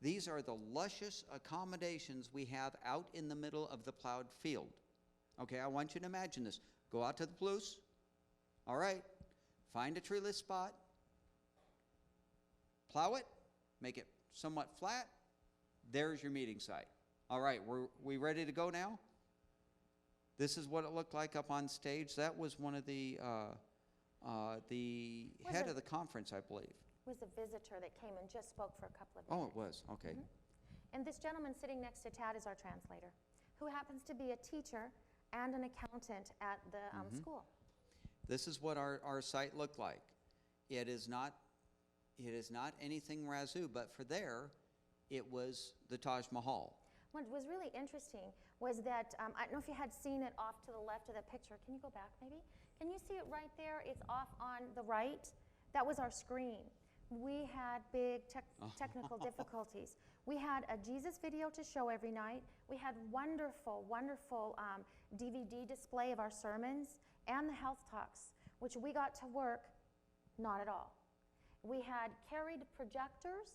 These are the luscious accommodations we have out in the middle of the plowed field. Okay, I want you to imagine this. Go out to the Palouse. All right, find a treeless spot. Plow it, make it somewhat flat. There's your meeting site. All right, we ready to go now? This is what it looked like up on stage. That was one of the head of the conference, I believe. It was a visitor that came and just spoke for a couple of minutes. Oh, it was, okay. And this gentleman sitting next to Tad is our translator, who happens to be a teacher and an accountant at the school. This is what our site looked like. It is not anything razoo, but for there, it was the Taj Mahal. What was really interesting was that, I don't know if you had seen it off to the left of the picture. Can you go back maybe? Can you see it right there? It's off on the right. That was our screen. We had big technical difficulties. We had a Jesus video to show every night. We had wonderful, wonderful DVD display of our sermons and the health talks, which we got to work not at all. We had carried projectors,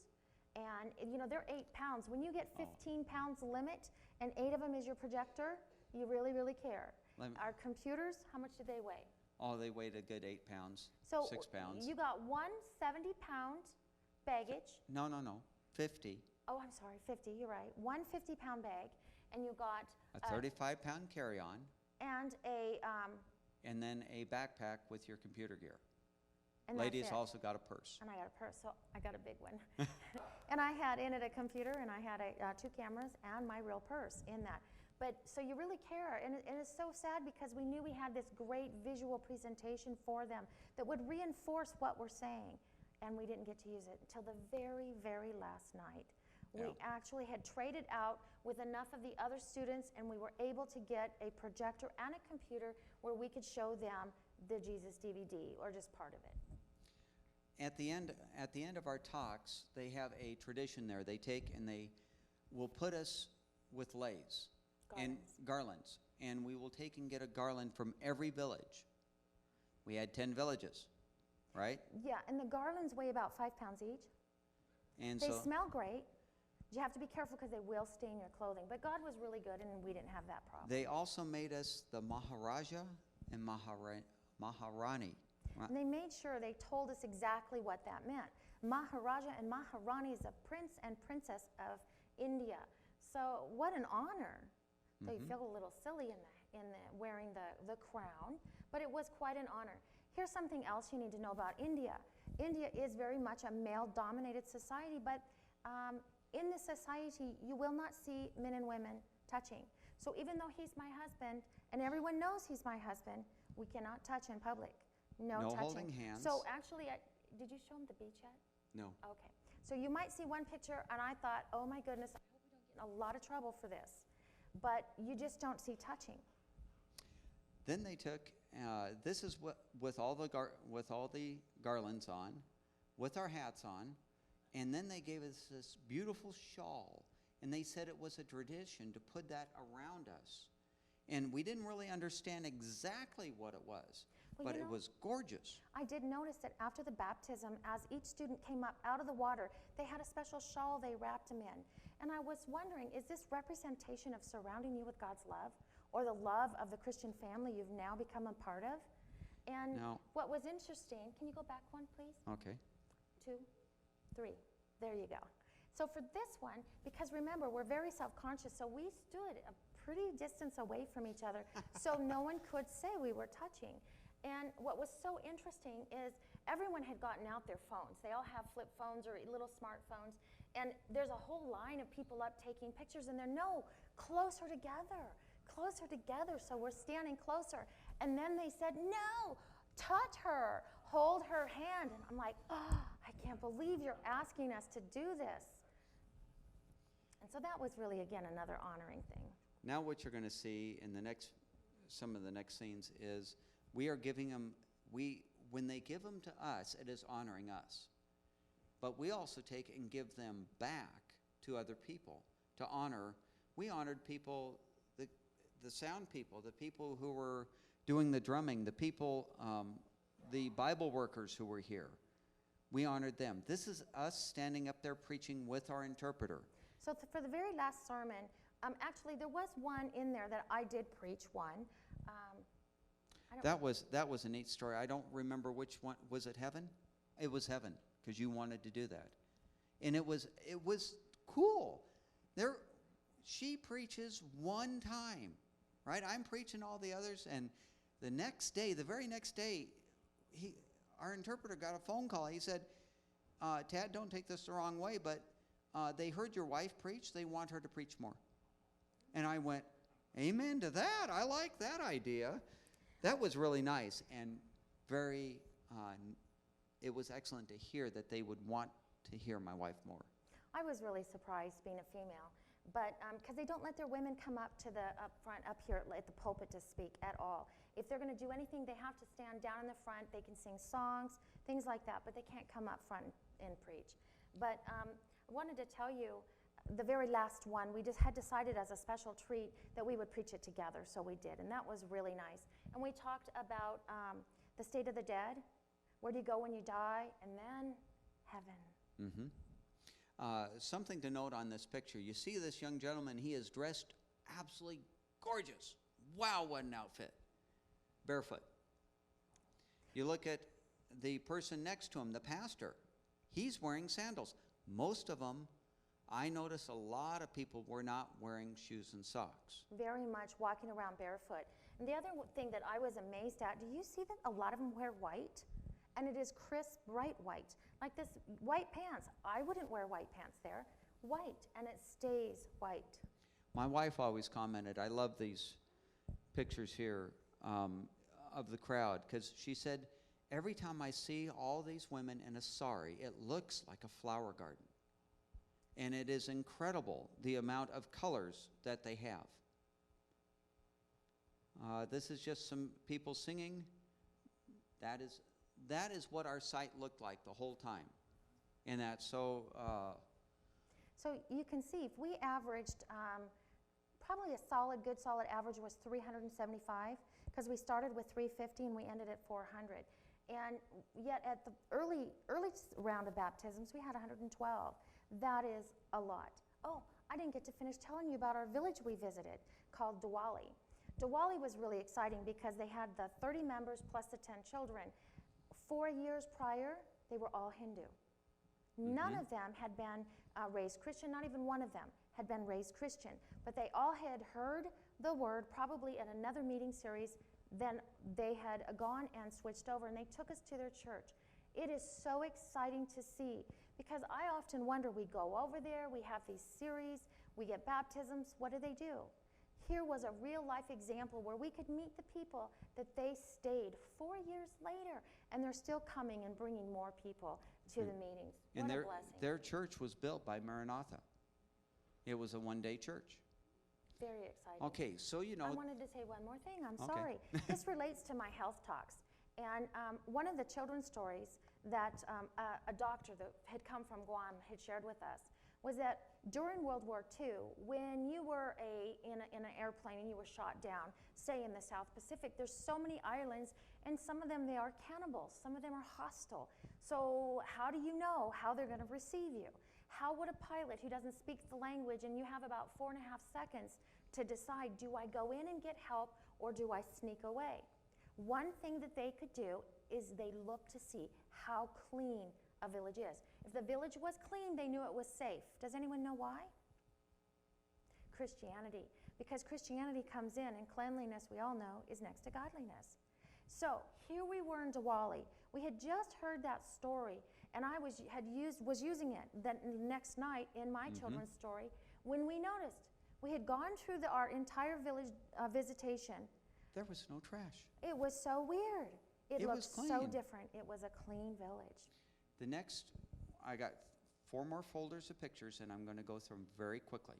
and they're 8 pounds. When you get 15 pounds limit and 8 of them is your projector, you really, really care. Our computers, how much did they weigh? Oh, they weighed a good 8 pounds, so 6 pounds. You got one 70-pound baggage. No, 50. Oh, I'm sorry, 50, you're right. One 50-pound bag, and you got a 35-pound carry-on. And a... and then a backpack with your computer gear. And Ladies also got a purse. And I got a purse, so I got a big one. And I had in it a computer, and I had 2 cameras and my real purse in that. But so you really care, and it's so sad because we knew we had this great visual presentation for them that would reinforce what we're saying, and we didn't get to use it until the very, very last night. Yeah. We actually had traded out with enough of the other students, and we were able to get a projector and a computer where we could show them the Jesus DVD, or just part of it. At the end of our talks, they have a tradition there. They take and they will put us with leis and garlands, and we will take and get a garland from every village. We had 10 villages, right? Yeah, and the garlands weigh about 5 pounds each. And they smell great. You have to be careful because they will stain your clothing. But God was really good, and we didn't have that problem. They also made us the Maharaja and Maharani. And they made sure they told us exactly what that meant. Maharaja and Maharani is a prince and princess of India. So what an honor. So you feel a little silly in the wearing the crown, but it was quite an honor. Here's something else you need to know about India. India is very much a male-dominated society, but in this society, you will not see men and women touching. So even though he's my husband, and everyone knows he's my husband, we cannot touch in public. No touching. Holding hands. So actually, did you show him the beach yet? No. Okay. So you might see one picture, and I thought, oh my goodness, I hope we don't get in a lot of trouble for this. But you just don't see touching. Then they took, this is what, with all the garlands on, with our hats on, and then they gave us this beautiful shawl, and they said it was a tradition to put that around us. And we didn't really understand exactly what it was, but it was gorgeous. I did notice that after the baptism, as each student came up out of the water, they had a special shawl they wrapped them in. And I was wondering, is this representation of surrounding you with God's love, or the love of the Christian family you've now become a part of? And what was interesting, can you go back one, please? Okay. 2, 3, there you go. So for this one, because remember, we're very self-conscious, so we stood a pretty distance away from each other, so no one could say we were touching. And what was so interesting is everyone had gotten out their phones. They all have flip phones or little smartphones, and there's a whole line of people up taking pictures, and they're closer together, so we're standing closer. And then they said, no, touch her, hold her hand. And I'm like, oh, I can't believe you're asking us to do this. And so that was really, again, another honoring thing. Now what you're going to see in some of the next scenes is we are giving them, when they give them to us, it is honoring us. But we also take and give them back to other people to honor. We honored people the sound people, the people who were doing the drumming, the people, the Bible workers who were here. We honored them. This is us standing up there preaching with our interpreter. So for the very last sermon, actually there was one in there that I did preach one. That was a neat story. I don't remember which one. Was it Heaven? It was Heaven, because you wanted to do that. And it was cool. She preaches one time, right? I'm preaching all the others, and the very next day, our interpreter got a phone call. He said, Tad, don't take this the wrong way, but they heard your wife preach. They want her to preach more. And I went, amen to that. I like that idea. That was really nice, and it was excellent to hear that they would want to hear my wife more. I was really surprised being a female, but because they don't let their women come up to the up here at the pulpit to speak at all. If they're going to do anything, they have to stand down in the front. They can sing songs, things like that, but they can't come up front and preach. But I wanted to tell you, the very last one, we just had decided as a special treat that we would preach it together, so we did, and that was really nice. And we talked about the state of the dead, where do you go when you die, and then heaven. Mm-hmm. Something to note on this picture, you see this young gentleman, he is dressed absolutely gorgeous. Wow, what an outfit. Barefoot. You look at the person next to him, the pastor, he's wearing sandals. Most of them, I notice a lot of people were not wearing shoes and socks. Very much walking around barefoot. And the other thing that I was amazed at, do you see that a lot of them wear white? And it is crisp, bright white. Like this white pants. I wouldn't wear white pants there. White, and it stays white. My wife always commented, I love these pictures here of the crowd, because she said, every time I see all these women in a sari, it looks like a flower garden. And it is incredible the amount of colors that they have. This is just some people singing. That is what our site looked like the whole time. And that's so... So you can see, if we averaged, probably good solid average was 375, because we started with 350 and we ended at 400. And yet at the early round of baptisms, we had 112. That is a lot. Oh, I didn't get to finish telling you about our village we visited called Diwali. Diwali was really exciting because they had the 30 members plus the 10 children. 4 years prior, they were all Hindu. None of them had been raised Christian, not even one of them had been raised Christian, but they all had heard the word probably at another meeting series, then they had gone and switched over and they took us to their church. It is so exciting to see, because I often wonder, we go over there, we have these series, we get baptisms, what do? Here was a real life example where we could meet the people that they stayed 4 years later, and they're still coming and bringing more people to the meetings. What And a blessing. their church was built by Maranatha. It was a one-day church. Very exciting. Okay, so you know... I wanted to say one more thing. I'm Okay. sorry. This relates to my health talks. And one of the children's stories that a doctor that had come from Guam had shared with us was that during World War II, when you were in an airplane and you were shot down, say in the South Pacific, there's so many islands, and some of them, they are cannibals. Some of them are hostile. So how do you know how they're going to receive you? How would a pilot who doesn't speak the language, and you have about 4.5 seconds to decide, do I go in and get help or do I sneak away? One thing that they could do is they look to see how clean a village is. If the village was clean, they knew it was safe. Does anyone know why? Christianity. Because Christianity comes in, and cleanliness, we all know, is next to godliness. So here we were in Diwali. We had just heard that story, and I was using it the next night in my children's story, when we noticed we had gone through our entire village visitation. There was no trash. It was so weird. It looked was so clean. different. It was a clean village. The next, I got 4 more folders of pictures, and I'm going to go through them very quickly.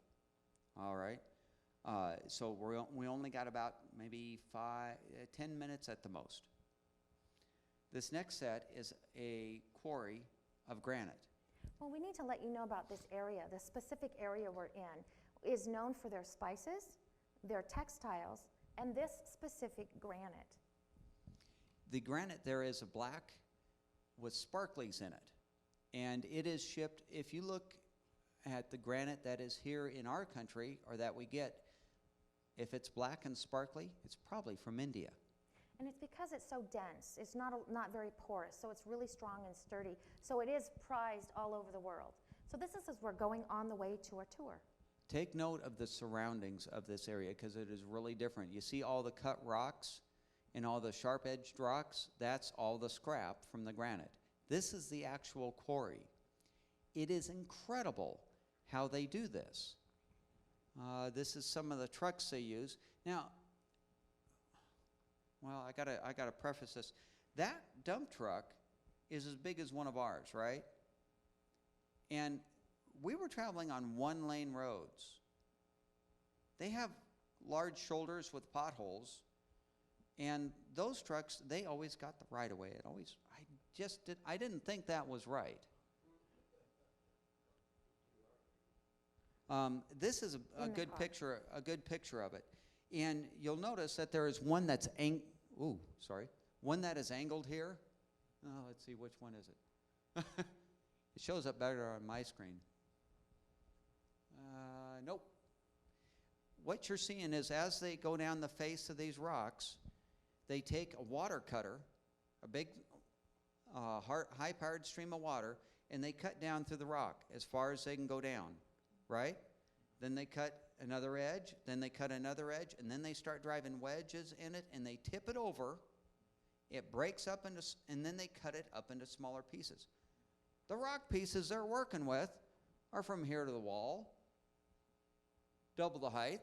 All right? So we only got about maybe 10 minutes at the most. This next set is a quarry of granite. Well, we need to let you know about this area. The specific area we're in is known for their spices, their textiles, and this specific granite. The granite there is a black with sparklies in it. And it is shipped, if you look at the granite that is here in our country, or that we get, if it's black and sparkly, it's probably from India. And it's because it's so dense. It's not very porous, so it's really strong and sturdy. So it is prized all over the world. So this is as we're going on the way to our tour. Take note of the surroundings of this area, because it is really different. You see all the cut rocks and all the sharp-edged rocks? That's all the scrap from the granite. This is the actual quarry. It is incredible how they do this. This is some of the trucks they use. Now, well, I gotta preface this. That dump truck is as big as one of ours, right? And we were traveling on one-lane roads. They have large shoulders with potholes, and those trucks, they always got the right of way. I didn't think that was right. This is a good picture of it. And you'll notice that there is one that's one that is angled here. Oh, let's see, which one is it? It shows up better on my screen. Nope. What you're seeing is, as they go down the face of these rocks, they take a water cutter, a big high-powered stream of water, and they cut down through the rock as far as they can go down, right? Then they cut another edge, then they cut another edge, and then they start driving wedges in it, and they tip it over. It breaks up and then they cut it up into smaller pieces. The rock pieces they're working with are from here to the wall, double the height,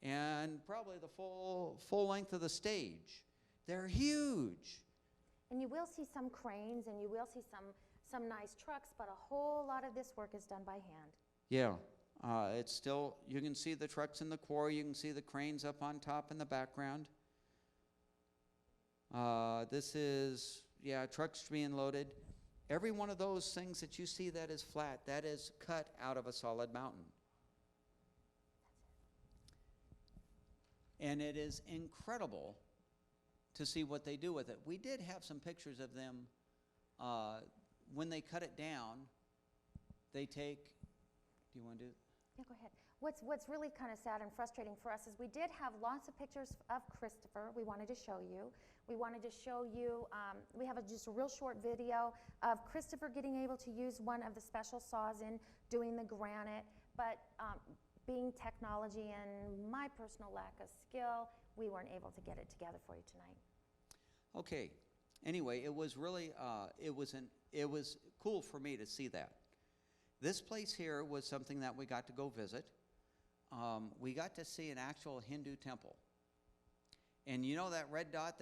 and probably the full length of the stage. They're huge. And you will see some cranes, and you will see some nice trucks, but a whole lot of this work is done by hand. Yeah, it's still, you can see the trucks in the quarry, you can see the cranes up on top in the background. This is, trucks being loaded. Every one of those things that you see that is flat, that is cut out of a solid mountain. And it is incredible to see what they do with it. We did have some pictures of them when they cut it down. They take, do you want to do? Yeah, go ahead. What's really kind of sad and frustrating for us is we did have lots of pictures of Christopher we wanted to show you. We wanted to show you, we have just a real short video of Christopher getting able to use one of the special saws in doing the granite, but being technology and my personal lack of skill, we weren't able to get it together for you tonight. Okay. Anyway, it was really, it was cool for me to see that. This place here was something that we got to go visit. We got to see an actual Hindu temple. And you know that red dot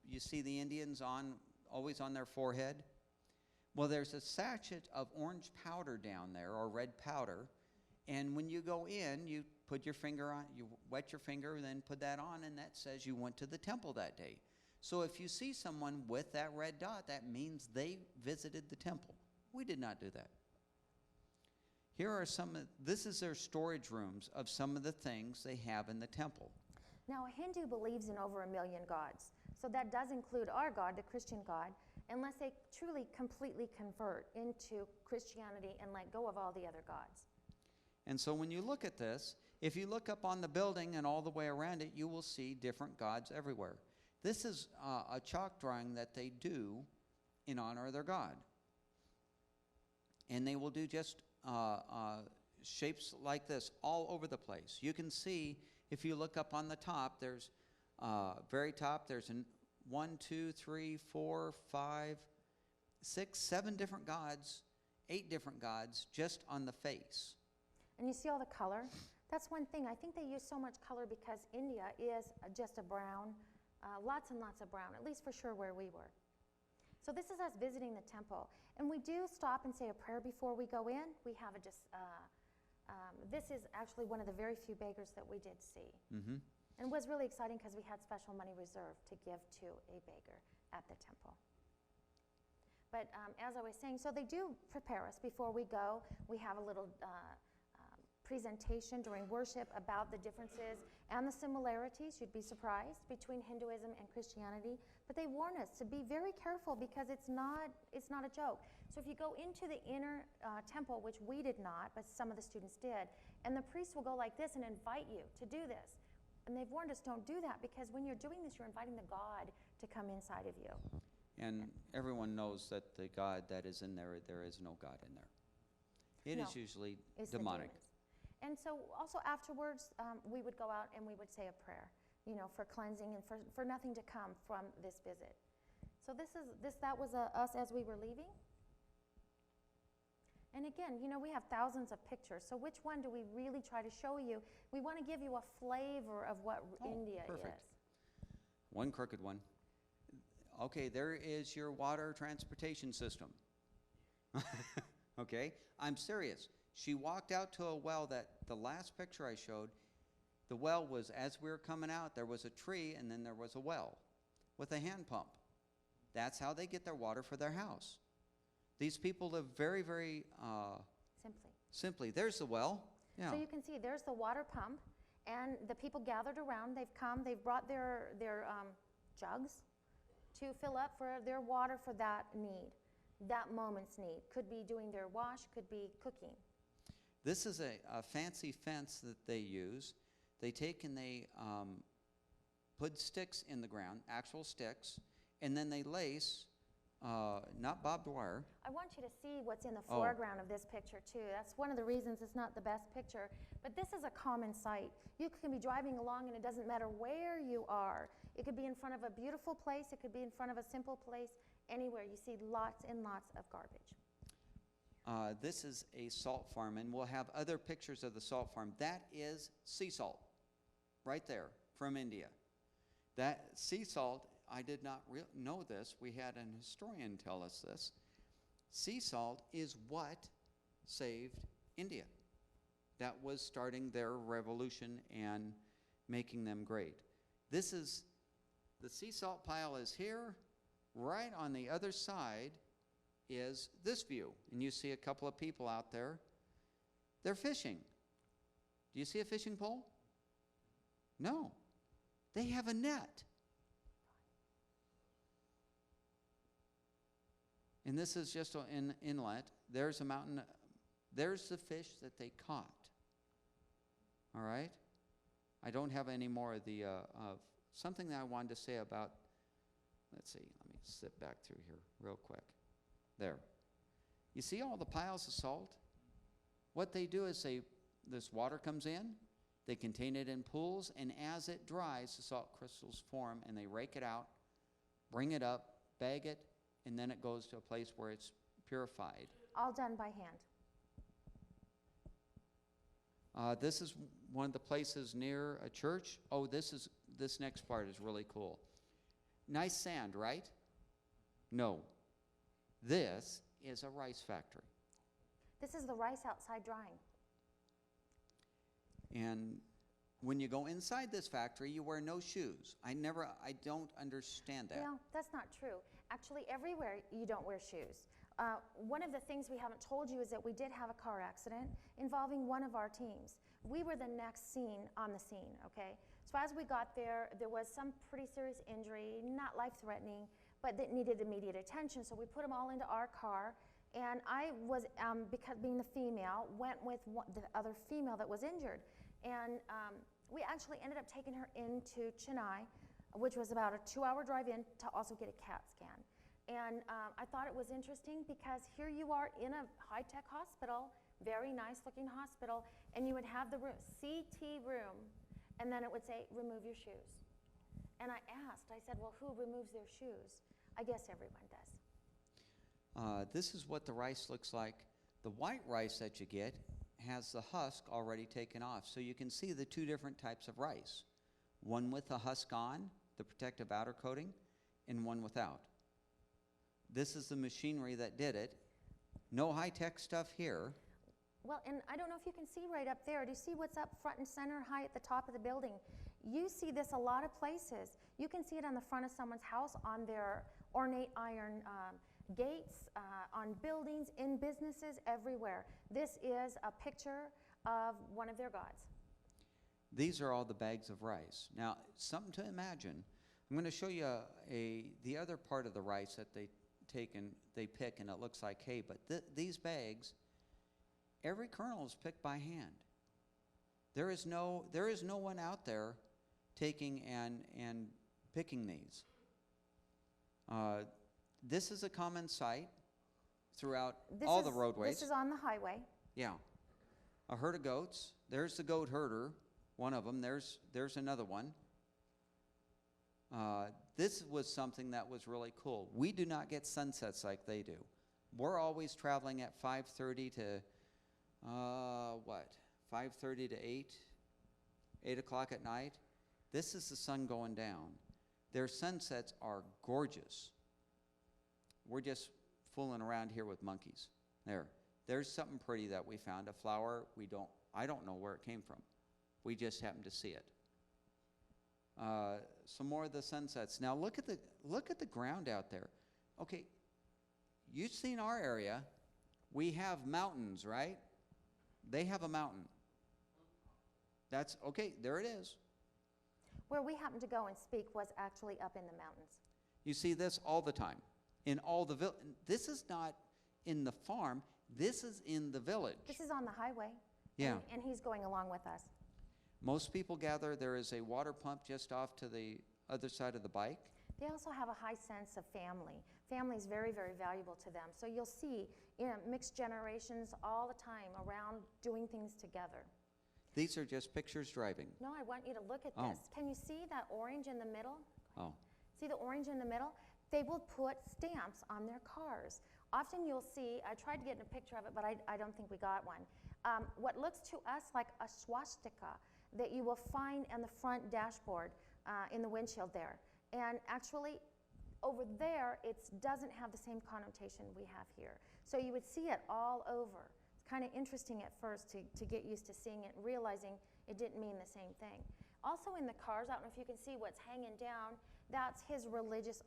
you see the Indians always on their forehead? Well, there's a sachet of orange powder down there, or red powder, and when you go in, you put your finger on, you wet your finger, then put that on, and that says you went to the temple that day. So if you see someone with that red dot, that means they visited the temple. We did not do that. Here are this is their storage rooms of some of the things they have in the temple. Now, a Hindu believes in over 1 million gods. So that does include our God, the Christian God, unless they truly completely convert into Christianity and let go of all the other gods. And so when you look at this, if you look up on the building and all the way around it, you will see different gods everywhere. This is a chalk drawing that they do in honor of their God. And they will do just shapes like this all over the place. You can see, if you look up on the top, there's very top, there's 1, 2, 3, 4, 5, 6, 7 different gods, 8 different gods just on the face. And you see all the color? That's one thing. I think they use so much color because India is just a brown, lots and lots of brown, at least for sure where we were. So this is us visiting the temple. And we do stop and say a prayer before we go in. We have this is actually one of the very few beggars that we did see. Mm-hmm. And it was really exciting because we had special money reserved to give to a beggar at the temple. But as I was saying, so they do prepare us before we go. We have a little presentation during worship about the differences and the similarities, you'd be surprised, between Hinduism and Christianity. But they warn us to be very careful because it's not a joke. So if you go into the inner temple, which we did not, but some of the students did, and the priest will go like this and invite you to do this. And they've warned us, don't do that, because when you're doing this, you're inviting the God to come inside of you. And everyone knows that the God that is in there, there is no God in there. It No, is usually It's the demonic. demons. And so also afterwards, we would go out and we would say a prayer, for cleansing and for nothing to come from this visit. So that was us as we were leaving. And again, we have thousands of pictures. So which one do we really try to show you? We want to give you a flavor of what India perfect. is. One crooked one. Okay, there is your water transportation system. Okay, I'm serious. She walked out to a well that the last picture I showed, the well was, as we were coming out, there was a tree and then there was a well with a hand pump. That's how they get their water for their house. These people live very, very simply. There's the well. Yeah. So you can see there's the water pump, and the people gathered around. They've brought their jugs to fill up for their water for that need, that moment's need. Could be doing their wash, could be cooking. This is a fancy fence that they use. They take and they put sticks in the ground, actual sticks, and then they lace, not barbed wire. I want you to see what's in the foreground of this picture too. That's one of the reasons it's not the best picture. But this is a common sight. You can be driving along and it doesn't matter where you are. It could be in front of a beautiful place. It could be in front of a simple place. Anywhere you see lots and lots of garbage. This is a salt farm, and we'll have other pictures of the salt farm. That is sea salt, right there, from India. That sea salt, I did not know this. We had an historian tell us this. Sea salt is what saved India. That was starting their revolution and making them great. The sea salt pile is here. Right on the other side is this view. And you see a couple of people out there. They're fishing. Do you see a fishing pole? No. They have a net. And this is just an inlet. There's a mountain. There's the fish that they caught. All right? I don't have any more of the of something that I wanted to say about, let's see, let me sit back through here real quick. There. You see all the piles of salt? What they do is this water comes in, they contain it in pools, and as it dries, the salt crystals form, and they rake it out, bring it up, bag it, and then it goes to a place where it's purified. All done by hand. This is one of the places near a church. Oh, this next part is really cool. Nice sand, right? No. This is a rice factory. This is the rice outside drying. And when you go inside this factory, you wear no shoes. I don't understand that. No, that's not true. Actually, everywhere you don't wear shoes. One of the things we haven't told you is that we did have a car accident involving one of our teams. We were the next on the scene, okay? So as we got there, there was some pretty serious injury, not life-threatening, but that needed immediate attention. So we put them all into our car, and I was, because being the female, went with the other female that was injured. And we actually ended up taking her into Chennai, which was about a 2-hour drive in to also get a CAT scan. And I thought it was interesting because here you are in a high-tech hospital, very nice-looking hospital, and you would have the room, CT room, and then it would say, remove your shoes. And I said, well, who removes their shoes? I guess everyone does. This is what the rice looks like. The white rice that you get has the husk already taken off. So you can see the two different types of rice. One with the husk on, the protective outer coating, and one without. This is the machinery that did it. No high-tech stuff here. Well, and I don't know if you can see right up there. Do you see what's up front and center high at the top of the building? You see this a lot of places. You can see it on the front of someone's house, on their ornate iron gates, on buildings, in businesses, everywhere. This is a picture of one of their gods. These are all the bags of rice. Now, something to imagine. I'm going to show you the other part of the rice that they pick, and it looks like hay. But these bags, every kernel is picked by hand. There is no one out there taking and picking these. This is a common sight throughout all the roadways. This is on the highway. Yeah. A herd of goats. There's the goat herder, one of them. There's another one. This was something that was really cool. We do not get sunsets like they do. We're always traveling at 5:30 to, 5:30 to 8 o'clock at night. This is the sun going down. Their sunsets are gorgeous. We're just fooling around here with monkeys. There's something pretty that we found, a flower. I don't know where it came from. We just happened to see it. Some more of the sunsets. Now look at the ground out there. Okay, you've seen our area. We have mountains, right? They have a mountain. That's okay. There it is. Where we happened to go and speak was actually up in the mountains. You see this all the time. In all the this is not in the farm. This is in the village. This is on the highway. Yeah. And he's going along with us. Most people gather. There is a water pump just off to the other side of the bike. They also have a high sense of family. Family is very, very valuable to them. So you'll see mixed generations all the time around doing things together. These are just pictures driving. No, I want you to look at Oh. this. Can you see that orange in the middle? Oh. See the orange in the middle? They will put stamps on their cars. Often you'll see, I tried to get a picture of it, but I don't think we got one. What looks to us like a swastika that you will find on the front dashboard in the windshield there. And actually, over there, it doesn't have the same connotation we have here. So you would see it all over. It's kind of interesting at first to get used to seeing it and realizing it didn't mean the same thing. Also in the cars, I don't know if you can see what's hanging down, that's his religious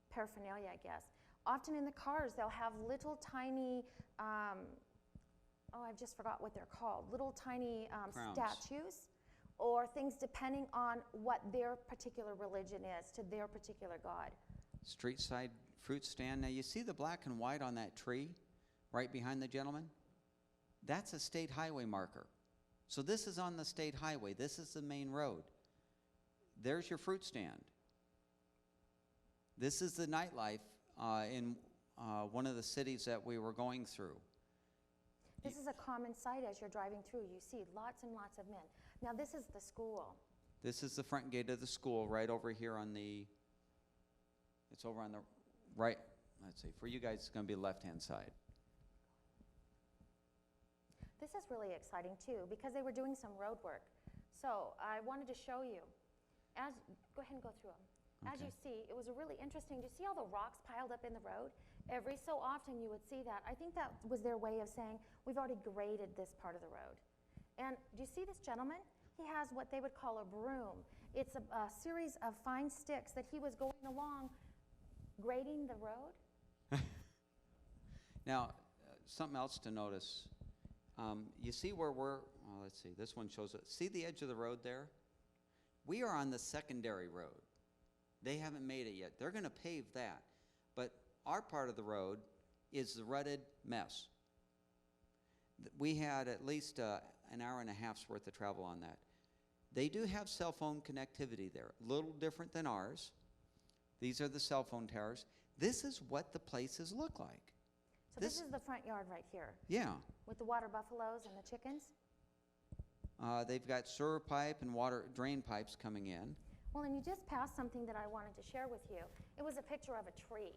paraphernalia, I guess. Often in the cars, they'll have little tiny, I just forgot what they're called, little tiny statues or things depending on what their particular religion is, to their particular god. Street side fruit stand. Now you see the black and white on that tree right behind the gentleman? That's a state highway marker. So this is on the state highway. This is the main road. There's your fruit stand. This is the nightlife in one of the cities that we were going through. This is a common sight as you're driving through. You see lots and lots of men. Now this is the school. This is the front gate of the school right over here on the, it's over on the right, let's see, for you guys it's going to be left-hand side. This is really exciting too because they were doing some road work. So I wanted to show you. Go ahead and go through them. As you see, it was really interesting. Do you see all the rocks piled up in the road? Every so often you would see that. I think that was their way of saying, we've already graded this part of the road. And do you see this gentleman? He has what they would call a broom. It's a series of fine sticks that he was going along grading the road. Now, something else to notice. You see where we're, let's see, this one shows it. See the edge of the road there? We are on the secondary road. They haven't made it yet. They're going to pave that. But our part of the road is the rutted mess. We had at least an hour and a half's worth of travel on that. They do have cell phone connectivity there, a little different than ours. These are the cell phone towers. This is what the places look like. So this is the front yard right here. Yeah. With the water buffaloes and the chickens. They've got sewer pipe and water drain pipes coming in. Well, and you just passed something that I wanted to share with you. It was a picture of a tree.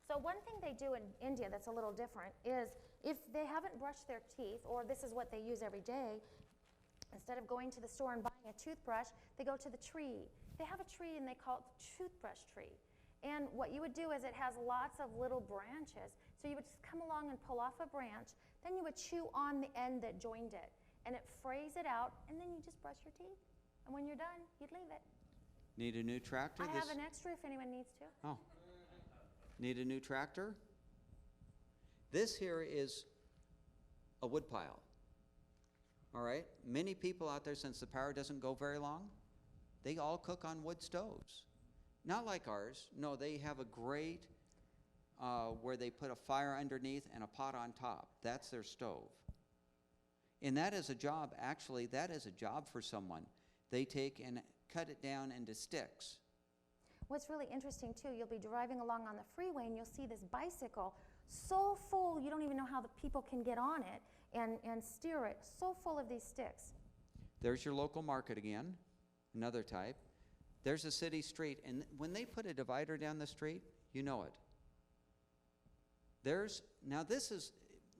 So one thing they do in India that's a little different is if they haven't brushed their teeth, or this is what they use every day, instead of going to the store and buying a toothbrush, they go to the tree. They have a tree and they call it the toothbrush tree. And what you would do is it has lots of little branches. So you would just come along and pull off a branch, then you would chew on the end that joined it, and it frays it out, and then you just brush your teeth. And when you're done, you'd leave it. Need a new tractor? I have an extra if anyone needs to. Oh. Need a new tractor? This here is a wood pile. All right? Many people out there, since the power doesn't go very long, they all cook on wood stoves. Not like ours. No, they have a grate where they put a fire underneath and a pot on top. That's their stove. And that is a job, actually, that is a job for someone. They take and cut it down into sticks. What's really interesting, too, you'll be driving along on the freeway and you'll see this bicycle so full you don't even know how the people can get on it and steer it, so full of these sticks. There's your local market again, another type. There's a city street, and when they put a divider down the street, you know it. Now this is,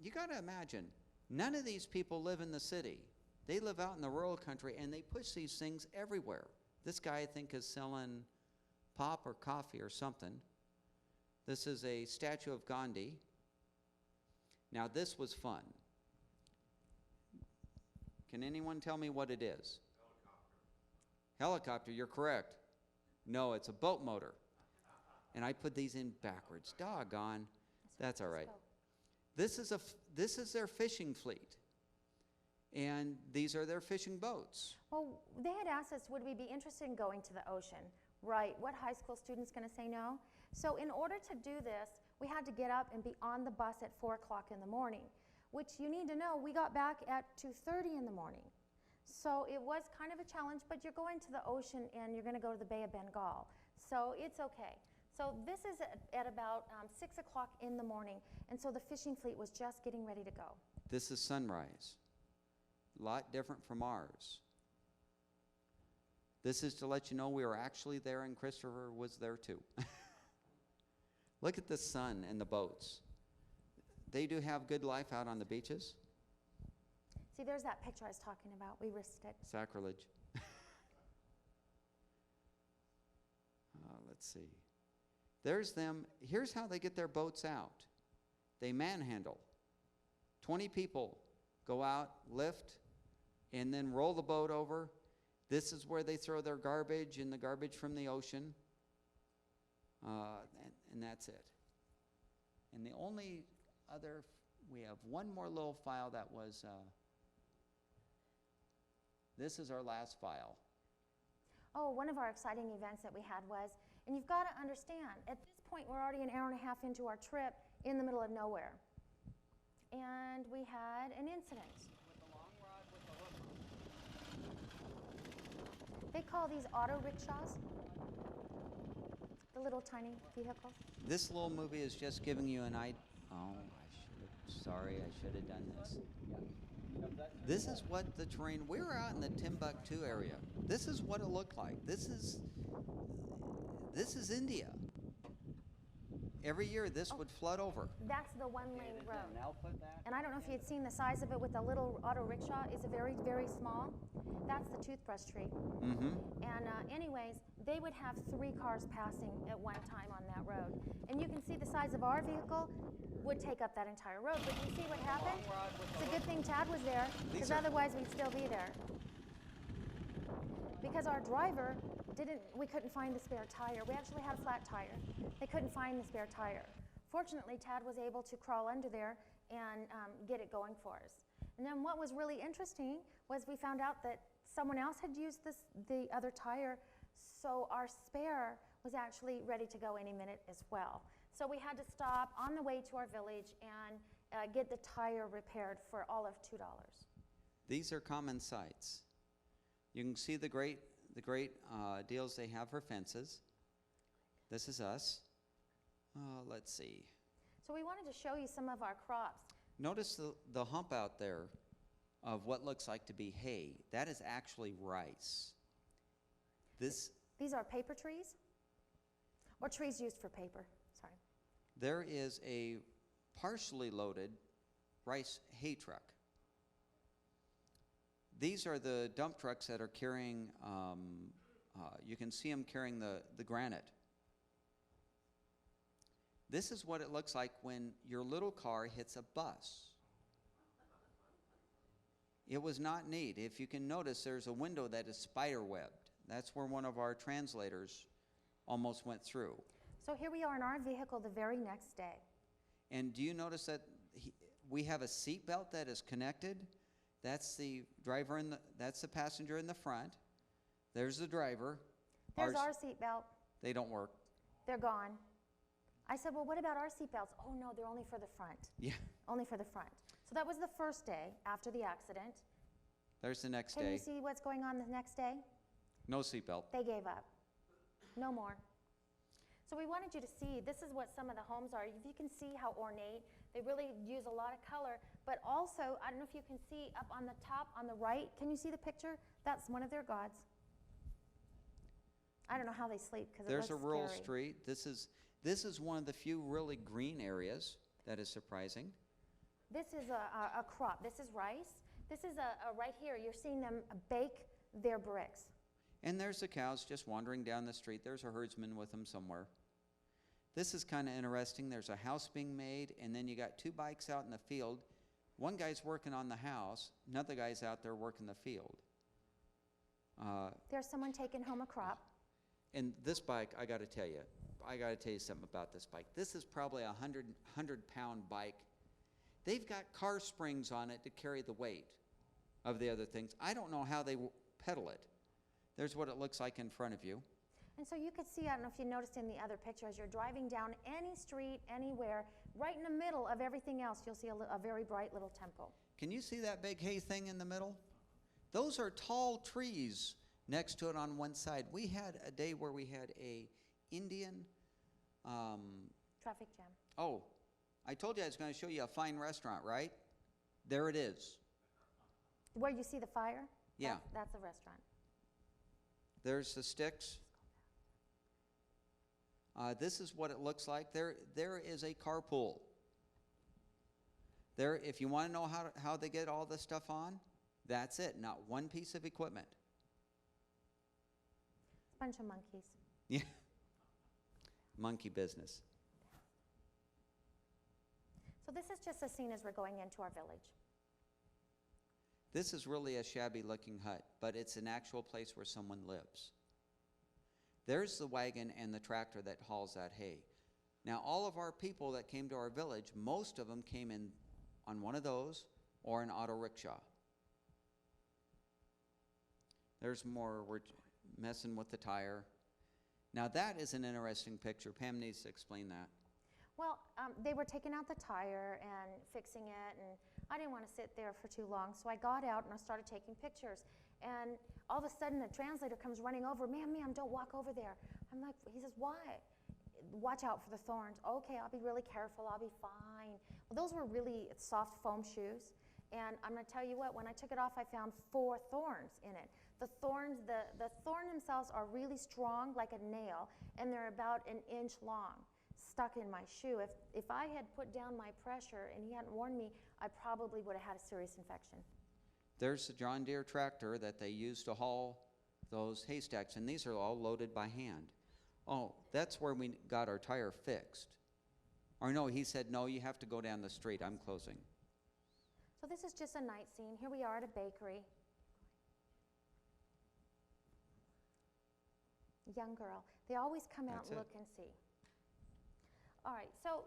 you got to imagine, none of these people live in the city. They live out in the rural country, and they push these things everywhere. This guy, I think, is selling pop or coffee or something. This is a statue of Gandhi. Now, this was fun. Can anyone tell me what it is? Helicopter, you're correct. No, it's a boat motor. And I put these in backwards. Doggone. That's all right. This is their fishing fleet. And these are their fishing boats. Well, they had asked us, would we be interested in going to the ocean? Right, what high school student's going to say no? So in order to do this, we had to get up and be on the bus at 4 o'clock in the morning, which you need to know, we got back at 2:30 in the morning. So it was kind of a challenge, but you're going to the ocean and you're going to go to the Bay of Bengal. So it's okay. So this is at about 6 o'clock in the morning, and so the fishing fleet was just getting ready to go. This is sunrise. A lot different from ours. This is to let you know we were actually there, and Christopher was there too. Look at the sun and the boats. They do have good life out on the beaches. See, there's that picture I was talking about. We risked it. Sacrilege. Let's see. There's them. Here's how they get their boats out. They manhandle. 20 people go out, lift, and then roll the boat over. This is where they throw their garbage and the garbage from the ocean. And that's it. And the only other, we have one more little file that was, this is our last file. Oh, one of our exciting events that we had was, and you've got to understand, at this point we're already an hour and a half into our trip in the middle of nowhere. And we had an incident. With the long rod with the hook on. They call these auto rickshaws, the little tiny vehicles. This little movie is just giving you an idea. Oh, sorry, I should have done this. This is what the terrain, we were out in the Timbuktu area. This is what it looked like. This is India. Every year this would flood over. That's the one-lane road. And I'll put that. And I don't know if you had seen the size of it with the little auto rickshaw. It's a very, very small. That's the toothbrush tree. Mm-hmm. And anyways, they would have 3 cars passing at one time on that road. And you can see the size of our vehicle would take up that entire road. But you see what happened? It's a good thing Tad was there, because otherwise we'd still be there. Because our driver we couldn't find the spare tire. We actually had a flat tire. They couldn't find the spare tire. Fortunately, Tad was able to crawl under there and get it going for us. And then what was really interesting was we found out that someone else had used the other tire, so our spare was actually ready to go any minute as well. So we had to stop on the way to our village and get the tire repaired for all of $2. These are common sights. You can see the great deals they have for fences. This is us. Let's see. So we wanted to show you some of our crops. Notice the hump out there of what looks like to be hay. That is actually rice. These are paper trees, or trees used for paper. Sorry. There is a partially loaded rice hay truck. These are the dump trucks that are carrying, you can see them carrying the granite. This is what it looks like when your little car hits a bus. It was not neat. If you can notice, there's a window that is spider-webbed. That's where one of our translators almost went through. So here we are in our vehicle the very next day. And do you notice that we have a seat belt that is connected? That's the driver that's the passenger in the front. There's the driver. There's our seatbelt. They don't work. They're gone. I said, well, what about our seatbelts? Oh, no, they're only for the front. Yeah. Only for the front. So that was the first day after the accident. There's the next Can day. you see what's going on the next day? No seatbelt. They gave up. No more. So we wanted you to see, this is what some of the homes are. If you can see how ornate, they really use a lot of color. But also, I don't know if you can see up on the top, on the right, can you see the picture? That's one of their gods. I don't know how they sleep because it looks There's a rural scary. street. This is one of the few really green areas. That is surprising. This is a crop. This is rice. This is right here. You're seeing them bake their bricks. And there's the cows just wandering down the street. There's a herdsman with them somewhere. This is kind of interesting. There's a house being made, and then you got two bikes out in the field. One guy's working on the house. Another guy's out there working the field. There's someone taking home a crop. And this bike, I got to tell you something about this bike. This is probably a 100-pound bike. They've got car springs on it to carry the weight of the other things. I don't know how they pedal it. There's what it looks like in front of you. And so you could see, I don't know if you noticed in the other picture, as you're driving down any street, anywhere, right in the middle of everything else, you'll see a very bright little temple. Can you see that big hay thing in the middle? Those are tall trees next to it on one side. We had a day where we had a Indian... Traffic jam. Oh, I told you I was going to show you a fine restaurant, right? There it is. Where you see the fire? Yeah. That's a restaurant. There's the sticks. This is what it looks like. There is a carpool. There, if you want to know how they get all this stuff on, that's it. Not one piece of equipment. Bunch of monkeys. Yeah. Monkey business. So this is just a scene as we're going into our village. This is really a shabby-looking hut, but it's an actual place where someone lives. There's the wagon and the tractor that hauls that hay. Now, all of our people that came to our village, most of them came in on one of those or an auto rickshaw. There's more. We're messing with the tire. Now, that is an interesting picture. Pam needs to explain that. Well, they were taking out the tire and fixing it, and I didn't want to sit there for too long, so I got out and I started taking pictures. And all of a sudden, the translator comes running over. Ma'am, don't walk over there. I'm like, he says, why? Watch out for the thorns. Okay, I'll be really careful. I'll be fine. Well, those were really soft foam shoes. And I'm going to tell you what, when I took it off, I found 4 thorns in it. The thorns, the thorn themselves are really strong, like a nail, and they're about 1 inch long, stuck in my shoe. If I had put down my pressure and he hadn't warned me, I probably would have had a serious infection. There's the John Deere tractor that they use to haul those haystacks, and these are all loaded by hand. Oh, that's where we got our tire fixed. Or no, he said, no, you have to go down the street. I'm closing. So this is just a night scene. Here we are at a bakery. Young girl. They always come out and look and see. All right, so,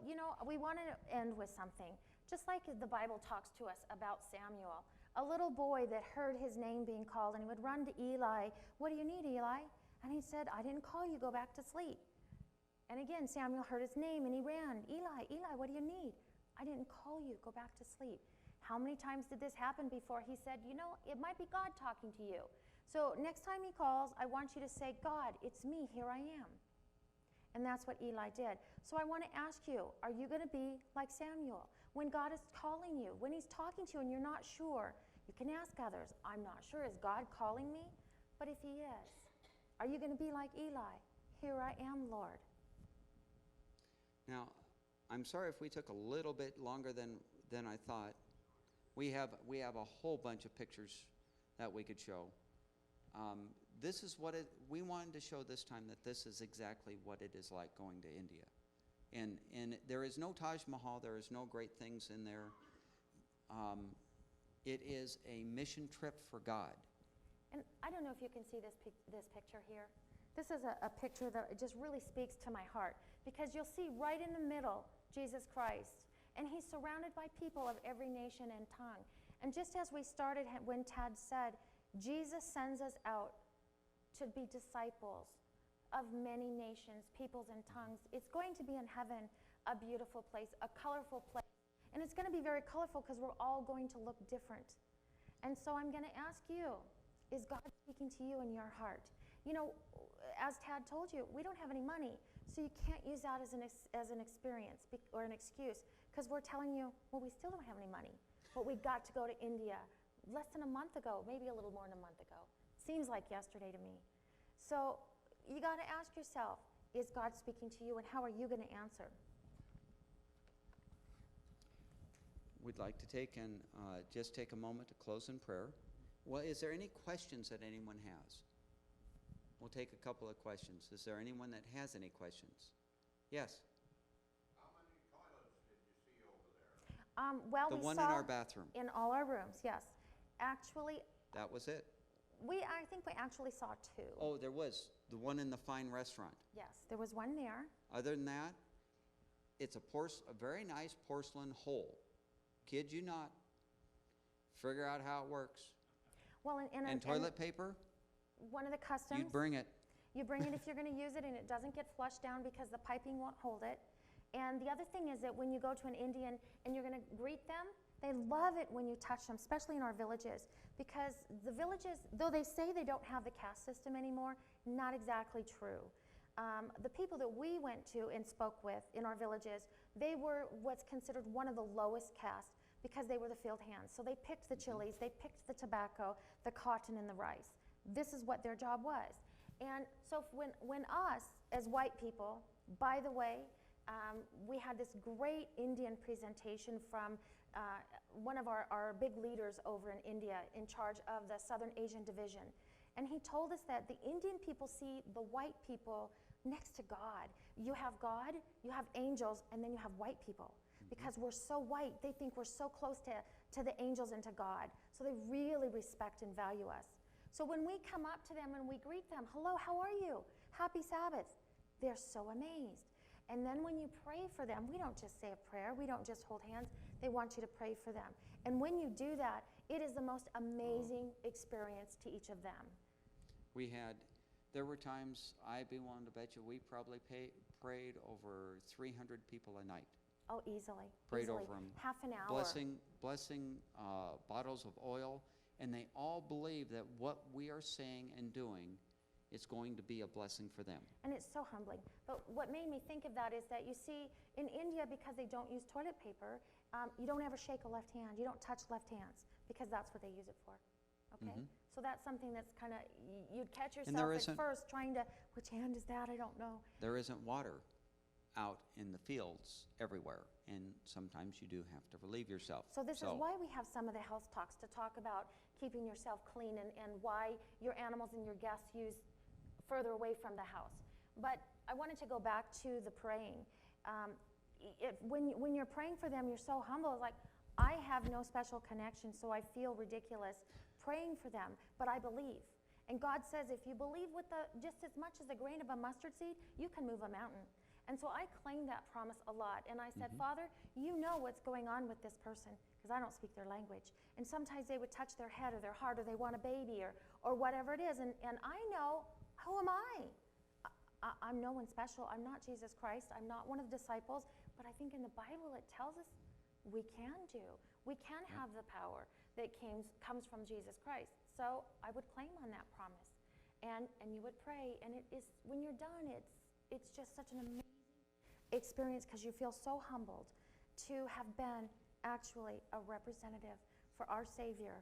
we want to end with something. Just like the Bible talks to us about Samuel, a little boy that heard his name being called, and he would run to Eli. What do you need, Eli? And he said, I didn't call you, go back to sleep. And again, Samuel heard his name, and he ran. Eli, what do you need? I didn't call you, go back to sleep. How many times did this happen before he said, it might be God talking to you. So next time he calls, I want you to say, God, it's me, here I am. And that's what Eli did. So I want to ask you, are you going to be like Samuel? When God is calling you, when he's talking to you and you're not sure, you can ask others, I'm not sure, is God calling me? But if he is, are you going to be like Eli? Here I am, Lord. Now, I'm sorry if we took a little bit longer than I thought. We have a whole bunch of pictures that we could show. This is what we wanted to show this time, that this is exactly what it is like going to India. And there is no Taj Mahal, there is no great things in there. It is a mission trip for God. And I don't know if you can see this picture here. This is a picture that just really speaks to my heart, because you'll see right in the middle Jesus Christ, and he's surrounded by people of every nation and tongue. And just as we started when Tad said, Jesus sends us out to be disciples of many nations, peoples, and tongues. It's going to be in heaven a beautiful place, a colorful place. And it's going to be very colorful because we're all going to look different. And so I'm going to ask you, is God speaking to you in your heart? You know, as Tad told you, we don't have any money, so you can't use that as an experience or an excuse, because we're telling you, well, we still don't have any money, but we got to go to India less than a month ago, maybe a little more than a month ago. Seems like yesterday to me. So you got to ask yourself, is God speaking to you, and how are you going to answer? We'd like to just take a moment to close in prayer. Well, is there any questions that anyone has? We'll take a couple of questions. Is there anyone that has any questions? Yes? How many toilets did you see over there? Well, The we one saw in our bathroom. in all our rooms, yes. Actually, That was it? I think we actually saw two. Oh, there was. The one in the fine restaurant. Yes, there was one there. Other than that, it's a very nice porcelain hole. Kid you not. Figure out how it works. Well, And toilet paper, one of the customs, you'd bring it. you bring it if you're going to use it, and it doesn't get flushed down because the piping won't hold it. And the other thing is that when you go to an Indian and you're going to greet them, they love it when you touch them, especially in our villages, because the villages, though they say they don't have the caste system anymore, not exactly true. The people that we went to and spoke with in our villages, they were what's considered one of the lowest caste because they were the field hands. So they picked the chilies, they picked the tobacco, the cotton, and the rice. This is what their job was. And so when us, as white people, by the way, we had this great Indian presentation from one of our big leaders over in India in charge of the Southern Asian Division. And he told us that the Indian people see the white people next to God. You have God, you have angels, and then you have white people. Because we're so white, they think we're so close to the angels and to God. So they really respect and value us. So when we come up to them and we greet them, hello, how are you? Happy Sabbath. They're so amazed. And then when you pray for them, we don't just say a prayer, we don't just hold hands, they want you to pray for them. And when you do that, it is the most amazing experience to each of them. There were times, I'd be willing to bet you, we probably prayed over 300 people a night. Oh, easily. Prayed easily. over them. Half an hour. Blessing bottles of oil, and they all believe that what we are saying and doing is going to be a blessing for them. And it's so humbling. But what made me think of that is that you see, in India, because they don't use toilet paper, you don't ever shake a left hand. You don't touch left hands, because that's what they use it for. Okay? So that's something that's kind of, you'd catch yourself at first trying to, which hand is that? I don't know. There isn't water out in the fields everywhere, and sometimes you do have to relieve yourself. So this is why we have some of the health talks to talk about keeping yourself clean and why your animals and your guests use further away from the house. But I wanted to go back to the praying. When you're praying for them, you're so humble. It's like, I have no special connection, so I feel ridiculous praying for them, but I believe. And God says, if you believe with just as much as a grain of a mustard seed, you can move a mountain. And so I claimed that promise a lot. And I said, Father, you know what's going on with this person, because I don't speak their language. And sometimes they would touch their head or their heart, or they want a baby, or whatever it is. And I know, who am I? I'm no one special. I'm not Jesus Christ. I'm not one of the disciples. But I think in the Bible it tells us we can do. We can have the power that comes from Jesus Christ. So I would claim on that promise. And you would pray. And it is, when you're done, it's just such an amazing experience, because you feel so humbled to have been actually a representative for our Savior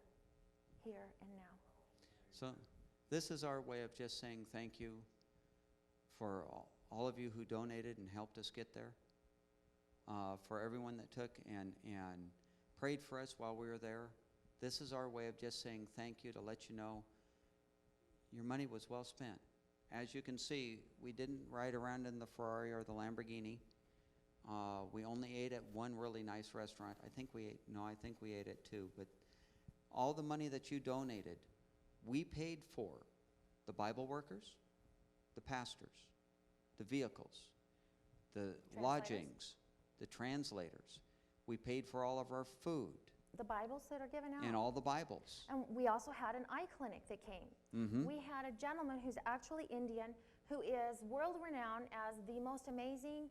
here and now. So this is our way of just saying thank you for all of you who donated and helped us get there, for everyone that took and prayed for us while we were there. This is our way of just saying thank you, to let you know your money was well spent. As you can see, we didn't ride around in the Ferrari or the Lamborghini. We only ate at one really nice restaurant. I think we ate at two. But all the money that you donated, we paid for the Bible workers, the pastors, the vehicles, the lodgings, the translators. We paid for all of our food. the Bibles that are given out. And all the Bibles. And we also had an eye clinic that came. Mm-hmm. We had a gentleman who's actually Indian, who is world-renowned as the most amazing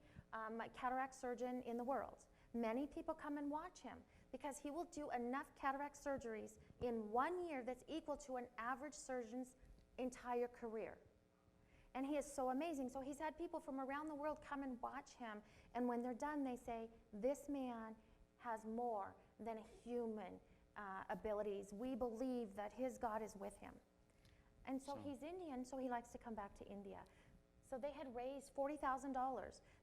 cataract surgeon in the world. Many people come and watch him because he will do enough cataract surgeries in 1 year that's equal to an average surgeon's entire career. And he is so amazing. So he's had people from around the world come and watch him, and when they're done, they say, this man has more than human abilities. We believe that his God is with him. And so he's Indian, so he likes to come back to India. So they had raised $40,000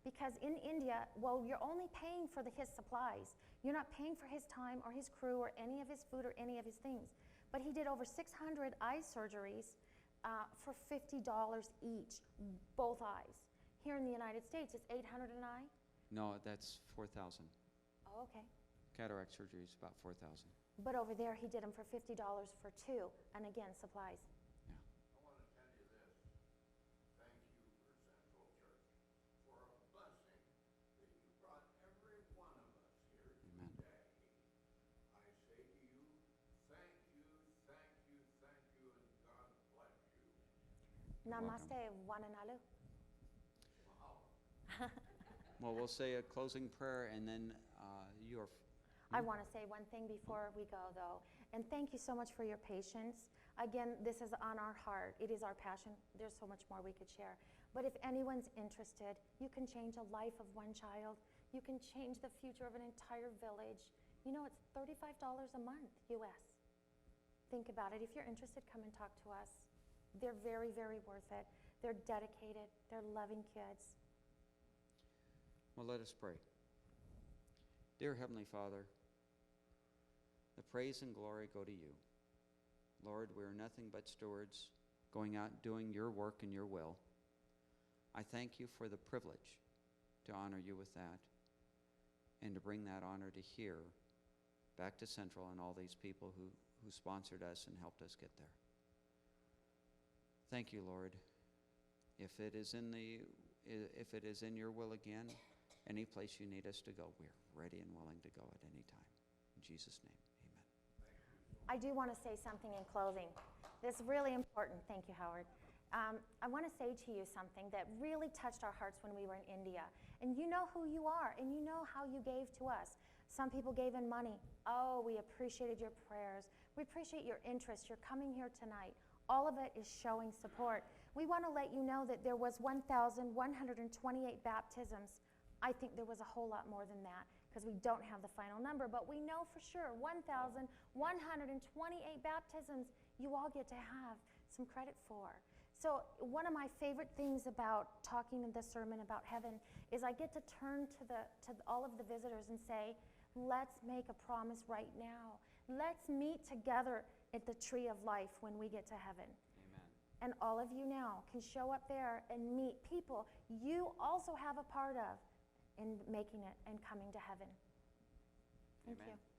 because in India, well, you're only paying for his supplies. You're not paying for his time or his crew or any of his food or any of his things. But he did over 600 eye surgeries for $50 each, both eyes. Here in the United States, it's $800 an eye. No, that's 4,000. Oh, okay. Cataract surgery is about 4,000. But over there, he did them for $50 for two, and again, supplies. Yeah. I want to tell you this. Thank you for Central Church for a blessing that you brought every one of us here Amen. today. I say to you, thank you, thank you, thank you, and God bless you. Namaste, Wananalu. Wow. Well, we'll say a closing prayer, and then you're... I want to say one thing before we go, though, and thank you so much for your patience. Again, this is on our heart. It is our passion. There's so much more we could share. But if anyone's interested, you can change a life of one child. You can change the future of an entire village. You know, it's $35 a month, U.S. Think about it. If you're interested, come and talk to us. They're very, very worth it. They're dedicated. They're loving kids. Well, let us pray. Dear Heavenly Father, the praise and glory go to you. Lord, we are nothing but stewards going out doing your work and your will. I thank you for the privilege to honor you with that and to bring that honor to here, back to Central, and all these people who sponsored us and helped us get there. Thank you, Lord. If it is in your will again, any place you need us to go, we're ready and willing to go at any time. In Jesus' name, amen. I do want to say something in closing. This is really important. Thank you, Howard. I want to say to you something that really touched our hearts when we were in India. And you know who you are, and you know how you gave to us. Some people gave in money. Oh, we appreciated your prayers. We appreciate your interest. You're coming here tonight. All of it is showing support. We want to let you know that there was 1,128 baptisms. I think there was a whole lot more than that because we don't have the final number, but we know for sure 1,128 baptisms you all get to have some credit for. So one of my favorite things about talking in this sermon about heaven is I get to turn to all of the visitors and say, let's make a promise right now. Let's meet together at the tree of life when we get to heaven. Amen. And all of you now can show up there and meet people you also have a part of in making it and coming to heaven. Thank Amen. you.